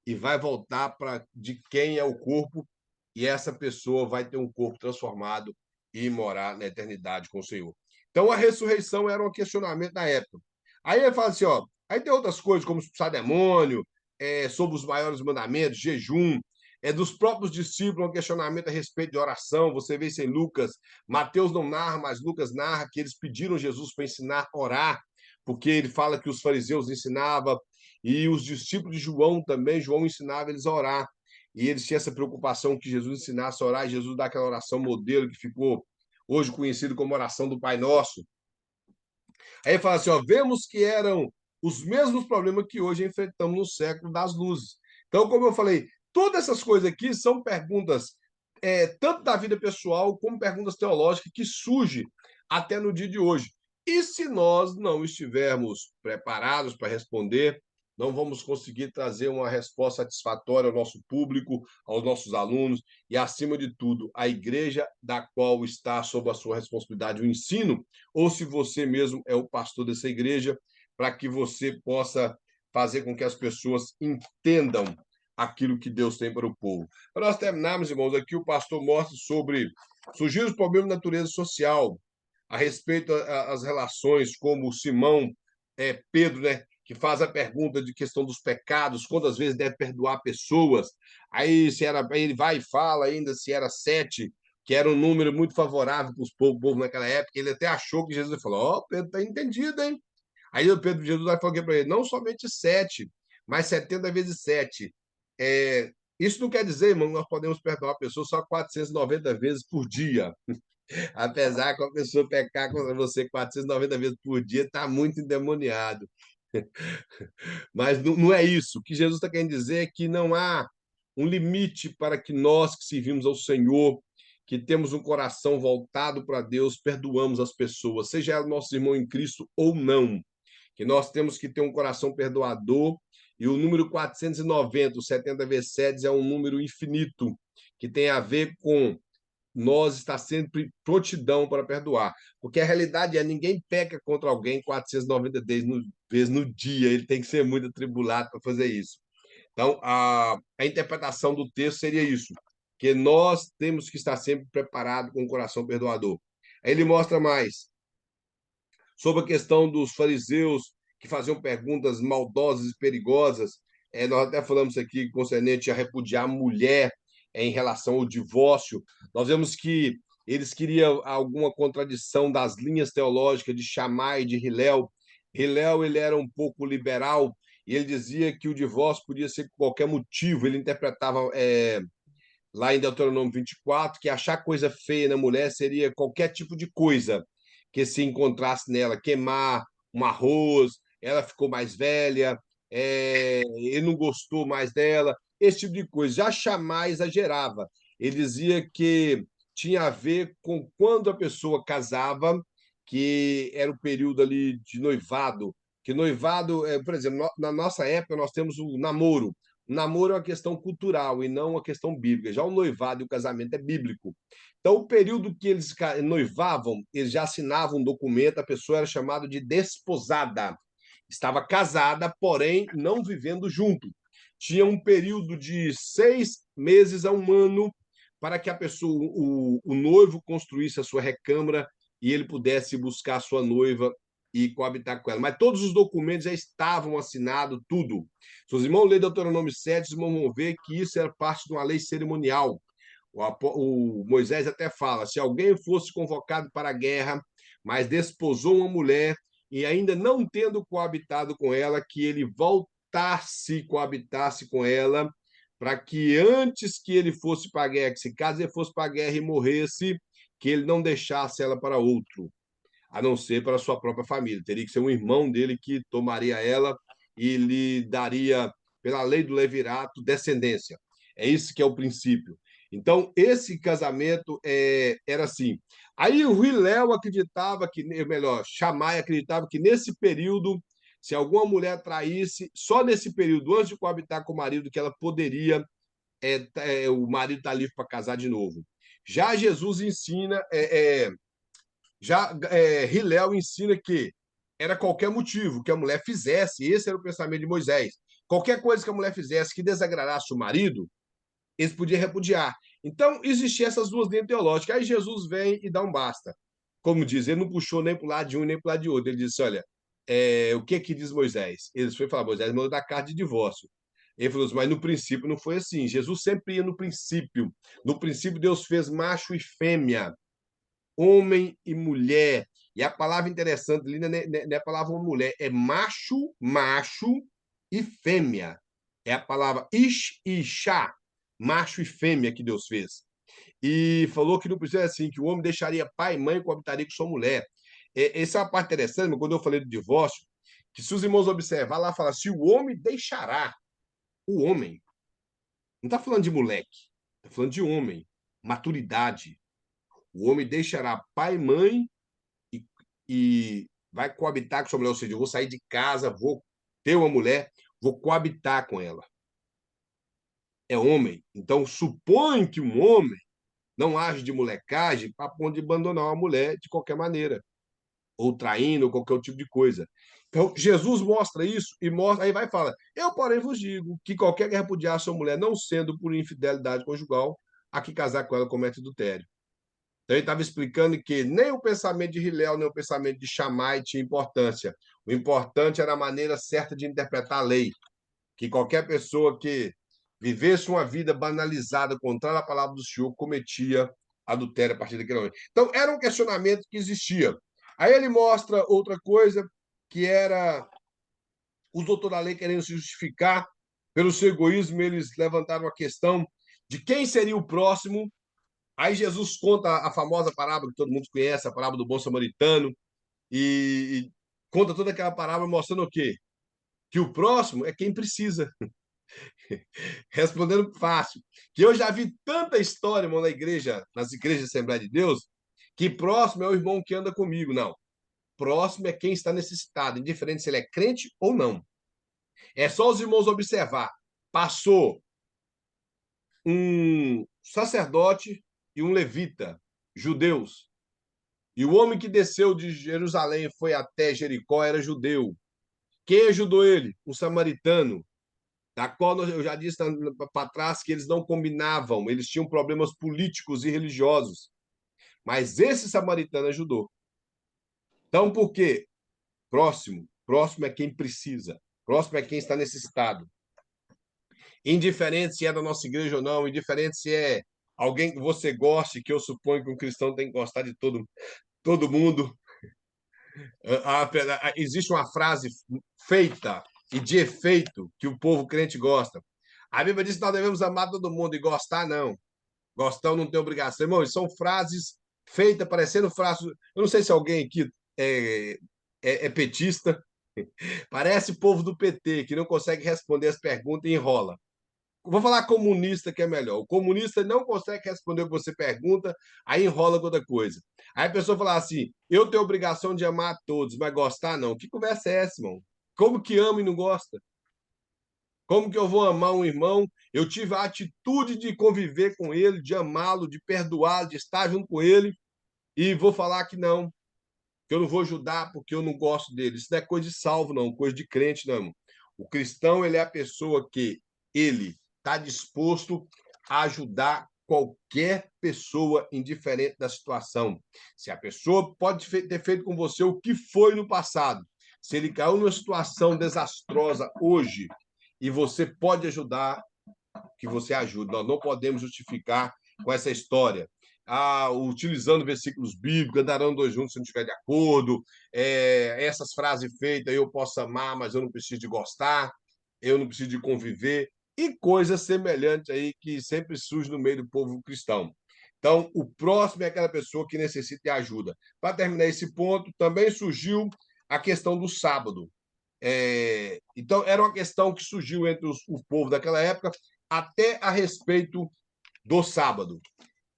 E vai voltar para de quem é o corpo, e essa pessoa vai ter um corpo transformado e morar na eternidade com o Senhor. Então a ressurreição era um questionamento da época. Aí ele fala assim, ó, aí tem outras coisas como expulsar demônio, sobre os maiores mandamentos, jejum, dos próprios discípulos, um questionamento a respeito de oração. Você vê isso em Lucas. Mateus não narra, mas Lucas narra que eles pediram Jesus para ensinar a orar, porque ele fala que os fariseus ensinavam e os discípulos de João também. João ensinava eles a orar. E eles tinham essa preocupação que Jesus ensinasse a orar, e Jesus dá aquela oração modelo que ficou hoje conhecido como oração do Pai Nosso. Aí ele fala assim, ó, vemos que eram os mesmos problemas que hoje enfrentamos no século das luzes. Então, como eu falei, todas essas coisas aqui são perguntas, tanto da vida pessoal como perguntas teológicas que surgem até no dia de hoje. E se nós não estivermos preparados para responder, não vamos conseguir trazer uma resposta satisfatória ao nosso público, aos nossos alunos e, acima de tudo, à igreja da qual está sob a sua responsabilidade o ensino, ou se você mesmo é o pastor dessa igreja, para que você possa fazer com que as pessoas entendam aquilo que Deus tem para o povo. Para nós terminarmos, irmãos, aqui o pastor mostra sobre surgir os problemas de natureza social, a respeito das relações, como Simão, Pedro, né, que faz a pergunta de questão dos pecados, quantas vezes deve perdoar pessoas. Aí se era, ele vai e fala ainda se era 7, que era um número muito favorável para o povo naquela época. Ele até achou que Jesus falou: Ó, Pedro, tá entendido, hein? Aí o Pedro, Jesus vai falar para ele: não somente 7, mas 70 vezes 7. É, isso não quer dizer, irmão, que nós podemos perdoar a pessoa só 490 vezes por dia. Apesar que a pessoa pecar contra você 490 vezes por dia, está muito endemoniado. Mas não é isso. O que Jesus está querendo dizer é que não há um limite para que nós que servimos ao Senhor, que temos um coração voltado para Deus, perdoamos as pessoas, seja ela nosso irmão em Cristo ou não. Que nós temos que ter um coração perdoador, e o número 490, os 70 vezes 7, é um número infinito, que tem a ver com nós estar sempre prontidão para perdoar. Porque a realidade é ninguém peca contra alguém 490 vezes no dia, ele tem que ser muito atribulado para fazer isso. Então, a interpretação do texto seria isso, que nós temos que estar sempre preparados com o coração perdoador. Aí ele mostra mais sobre a questão dos fariseus que faziam perguntas maldosas e perigosas. Nós até falamos aqui concernente a repudiar a mulher em relação ao divórcio. Nós vemos que eles queriam alguma contradição das linhas teológicas de Shammai e de Hillel. Hillel ele era um pouco liberal e ele dizia que o divórcio podia ser por qualquer motivo. Ele interpretava lá em Deuteronômio 24, que achar coisa feia na mulher seria qualquer tipo de coisa que se encontrasse nela, queimar um arroz, ela ficou mais velha, ele não gostou mais dela, esse tipo de coisa. Já Shammai exagerava. Ele dizia que tinha a ver com quando a pessoa casava, que era o período ali de noivado, que noivado, por exemplo, na nossa época nós temos o namoro. O namoro é uma questão cultural e não uma questão bíblica. Já o noivado e o casamento é bíblico. Então, o período que eles noivavam, eles já assinavam um documento, a pessoa era chamada de desposada. Estava casada, porém não vivendo junto. Tinha um período de 6 meses a um ano para que a pessoa, o noivo, construísse a sua recâmara e ele pudesse buscar a sua noiva e coabitar com ela. Mas todos os documentos já estavam assinados, tudo. Se os irmãos lerem Deuteronômio 7, os irmãos vão ver que isso era parte de uma lei cerimonial. O Moisés até fala: se alguém fosse convocado para a guerra, mas desposou uma mulher e ainda não tendo coabitado com ela, que ele voltasse, coabitasse com ela, para que antes que ele fosse para a guerra, que se caso ele fosse para a guerra e morresse, que ele não deixasse ela para outro. a não ser para a sua própria família. Teria que ser um irmão dele que tomaria ela e lhe daria, pela lei do levirato, descendência. É isso que é o princípio. Então, esse casamento era assim. Aí o Hillel acreditava que, melhor, Shammai acreditava que nesse período, se alguma mulher traísse, só nesse período, antes de coabitar com o marido, que ela poderia, o marido está livre para casar de novo. Já Jesus ensina, Hillel ensina que era qualquer motivo que a mulher fizesse, esse era o pensamento de Moisés. Qualquer coisa que a mulher fizesse que desagradasse o marido, eles podiam repudiar. Então, existiam essas duas linhas teológicas. Aí Jesus vem e dá um basta. Como diz, ele não puxou nem para o lado de um nem para o lado de outro. Ele disse: olha, o que que diz Moisés? Eles foram falar: Moisés mandou dar carta de divórcio. Ele falou assim, mas no princípio não foi assim. Jesus sempre ia no princípio. No princípio, Deus fez macho e fêmea, homem e mulher. E a palavra interessante ali não é a palavra mulher, é macho, macho e fêmea. É a palavra ish e isha, macho e fêmea que Deus fez. E falou que não precisa assim, que o homem deixaria pai e mãe e coabitaria com sua mulher. Essa é uma parte interessante, mas quando eu falei do divórcio, que se os irmãos observar, lá fala, se o homem deixará, o homem, não está falando de moleque, está falando de homem, maturidade. O homem deixará pai e mãe e vai coabitar com sua mulher, ou seja, eu vou sair de casa, vou ter uma mulher, vou coabitar com ela. É homem. Então, supõe que um homem não age de molecagem a ponto de abandonar uma mulher de qualquer maneira, ou traindo, ou qualquer tipo de coisa. Então, Jesus mostra isso e mostra, aí vai e fala: eu, porém, vos digo que qualquer que repudiar sua mulher, não sendo por infidelidade conjugal, a que casar com ela comete adultério. Então, ele estava explicando que nem o pensamento de Hillel, nem o pensamento de Shammai tinha importância. O importante era a maneira certa de interpretar a lei. Que qualquer pessoa que vivesse uma vida banalizada, contrária à palavra do Senhor, cometia adultério a partir daquele momento. Então, era um questionamento que existia. Aí ele mostra outra coisa, que era os doutores da lei querendo se justificar pelo seu egoísmo, eles levantaram a questão de quem seria o próximo. Aí Jesus conta a famosa parábola que todo mundo conhece, a parábola do bom samaritano, e conta toda aquela parábola mostrando o quê? Que o próximo é quem precisa. Respondendo fácil. Que eu já vi tanta história, irmão, na igreja, nas igrejas de Assembleia de Deus, que próximo é o irmão que anda comigo. Não. Próximo é quem está necessitado, indiferente se ele é crente ou não. É só os irmãos observar. Passou um sacerdote e um levita, judeus. E o homem que desceu de Jerusalém e foi até Jericó era judeu. Quem ajudou ele? Um samaritano, da qual eu já disse para trás que eles não combinavam, eles tinham problemas políticos e religiosos. Mas esse samaritano ajudou. Então, por quê? Próximo. Próximo é quem precisa. Próximo é quem está necessitado. Indiferente se é da nossa igreja ou não, indiferente se é alguém que você goste, que eu suponho que um cristão tem que gostar de todo mundo. Existe uma frase feita e de efeito que o povo crente gosta. A Bíblia diz que nós devemos amar todo mundo e gostar, não. Gostar não tem obrigação. Irmão, são frases feitas, parecendo frases. Eu não sei se alguém aqui é petista. Parece povo do PT, que não consegue responder as perguntas e enrola. Vou falar comunista, que é melhor. O comunista não consegue responder o que você pergunta, aí enrola com outra coisa. Aí a pessoa fala assim: eu tenho obrigação de amar a todos, mas gostar não. Que conversa é essa, irmão? Como que ama e não gosta? Como que eu vou amar um irmão? Eu tive a atitude de conviver com ele, de amá-lo, de perdoá-lo, de estar junto com ele, e vou falar que não, que eu não vou ajudar porque eu não gosto dele. Isso não é coisa de salvo, não, coisa de crente, não, irmão. O cristão, ele é a pessoa que ele está disposto a ajudar qualquer pessoa, indiferente da situação. Se a pessoa pode ter feito com você o que foi no passado, se ele caiu numa situação desastrosa hoje e você pode ajudar, que você ajude. Nós não podemos justificar com essa história. Utilizando versículos bíblicos, andarão dois juntos se não estiver de acordo, essas frases feitas, eu posso amar, mas eu não preciso de gostar, eu não preciso de conviver, e coisas semelhantes aí que sempre surgem no meio do povo cristão. Então, o próximo é aquela pessoa que necessita de ajuda. Para terminar esse ponto, também surgiu a questão do sábado. Então, era uma questão que surgiu entre o povo daquela época, até a respeito do sábado.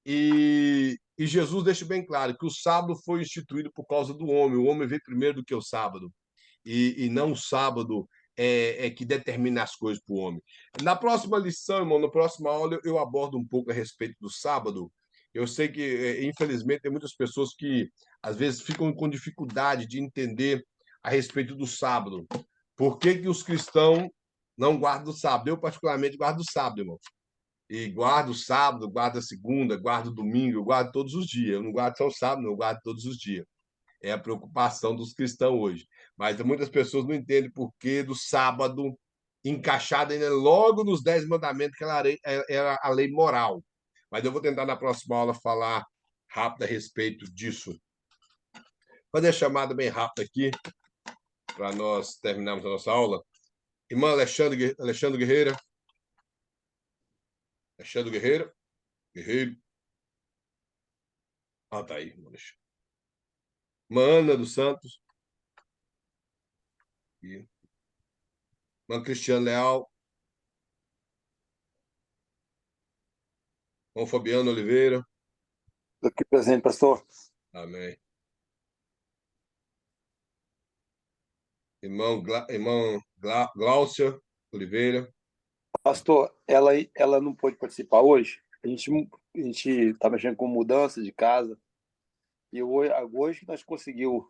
E Jesus deixa bem claro que o sábado foi instituído por causa do homem. O homem veio primeiro do que o sábado. E não o sábado que determina as coisas para o homem. Na próxima lição, irmão, na próxima aula, eu abordo um pouco a respeito do sábado. Eu sei que, infelizmente, tem muitas pessoas que, às vezes, ficam com dificuldade de entender a respeito do sábado. Por que que os cristãos não guardam o sábado? Eu, particularmente, guardo o sábado, irmão. E guardo o sábado, guardo a segunda, guardo o domingo, eu guardo todos os dias. Eu não guardo só o sábado, não, eu guardo todos os dias. É a preocupação dos cristãos hoje. Mas muitas pessoas não entendem por que do sábado encaixado ainda logo nos 10 mandamentos, que era a lei moral. Mas eu vou tentar na próxima aula falar rápido a respeito disso. Vou fazer a chamada bem rápida aqui, para nós terminarmos a nossa aula. Irmã Alexandre Guerreira. Alexandre Guerreira. Guerreiro. Ah, tá aí, irmã Alexandre. Irmã Ana dos Santos. Irmã Cristiano Leal. Irmão Fabiano Oliveira. Aqui presente, pastor. Amém. Irmão Gláucia Oliveira. Pastor, ela não pôde participar hoje. A gente tá mexendo com mudança de casa. E hoje nós conseguimos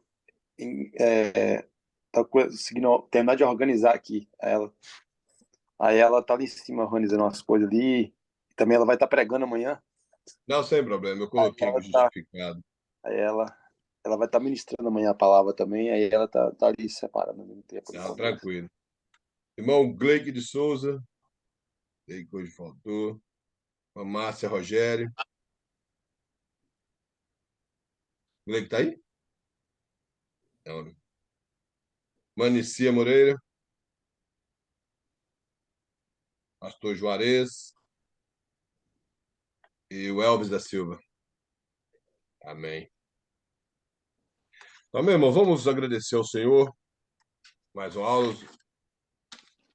tá conseguindo terminar de organizar aqui ela. Aí ela tá ali em cima organizando umas coisas ali. E também ela vai estar pregando amanhã. Não, sem problema, eu Aí coloquei ela, aqui justificado. aí ela vai estar ministrando amanhã a palavra também. Aí ela tá ali separando no tempo de Não, conversa. tranquilo. Irmão Gleique de Souza. Gleique hoje faltou. A Márcia Rogério. Gleique tá aí? Não, né? Manicia Moreira. Pastor Juarez. E o Elvis da Silva. Amém. Então, meu irmão, vamos agradecer ao Senhor. Mais uma aula.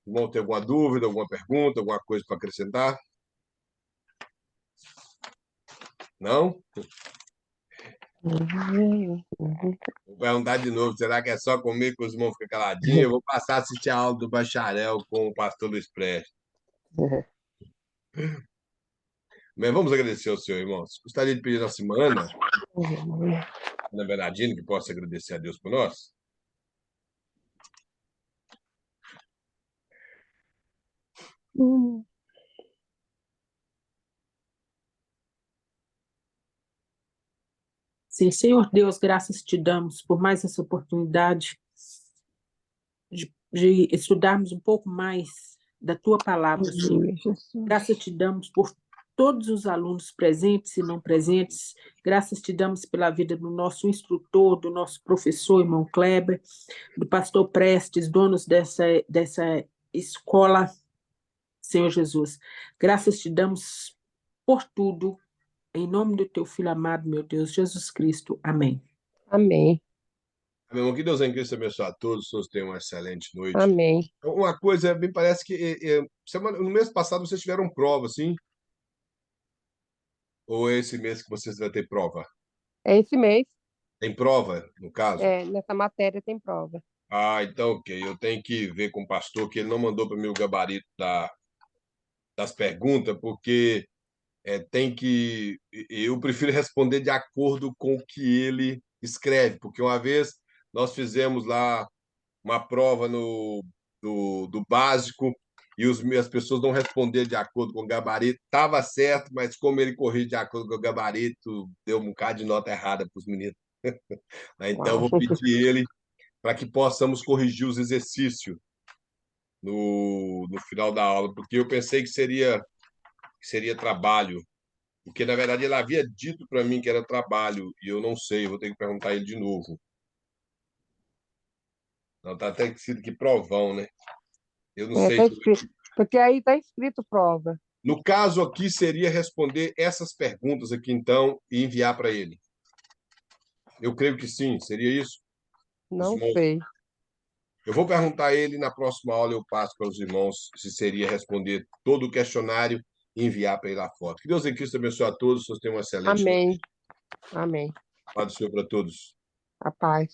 Vão ter alguma dúvida, alguma pergunta, alguma coisa para acrescentar? Não? Vou perguntar de novo. Será que é só comigo que os irmãos ficam caladinhos? Eu vou passar a assistir a aula do bacharel com o pastor Luiz Prestes. Mas vamos agradecer ao Senhor, irmãos. Gostaria de pedir na semana, na Bernardino, que possa agradecer a Deus por nós. Sim, Senhor Deus, graças te damos por mais essa oportunidade de estudarmos um pouco mais da tua palavra, Senhor. Graças te damos por todos os alunos presentes e não presentes. Graças te damos pela vida do nosso instrutor, do nosso professor, irmão Kleber, do pastor Prestes, donos dessa escola, Senhor Jesus. Graças te damos por tudo. Em nome do teu Filho amado, meu Deus, Jesus Cristo. Amém. Amém. Meu irmão, que Deus em Cristo abençoe a todos. Todos tenham uma excelente noite. Amém. Uma coisa, me parece que no mês passado vocês tiveram prova, sim? Ou é esse mês que vocês vão ter prova? É esse mês, Tem prova, no caso? nessa matéria tem prova. Ah, então, ok. Eu tenho que ver com o pastor que ele não mandou para mim o gabarito das perguntas, porque tem que. Eu prefiro responder de acordo com o que ele escreve, porque uma vez nós fizemos lá uma prova do básico e as pessoas não responderam de acordo com o gabarito. Estava certo, mas como ele corrigiu de acordo com o gabarito, deu um bocado de nota errada para os meninos. Então, eu vou pedir ele para que possamos corrigir os exercícios no final da aula, porque eu pensei que seria trabalho. Porque, na verdade, ele havia dito para mim que era trabalho, e eu não sei, eu vou ter que perguntar ele de novo. Não, tá até escrito que provão, né? Eu não sei Tá se. escrito, porque aí está escrito prova. No caso aqui, seria responder essas perguntas aqui, então, e enviar para ele. Eu creio que sim, seria isso? Não irmãos, sei. eu vou perguntar a ele, na próxima aula eu passo para os irmãos se seria responder todo o questionário e enviar para ele a foto. Que Deus em Cristo abençoe a todos, vocês tenham um excelente Amém. noite. Amém. Paz do Senhor para todos. A paz.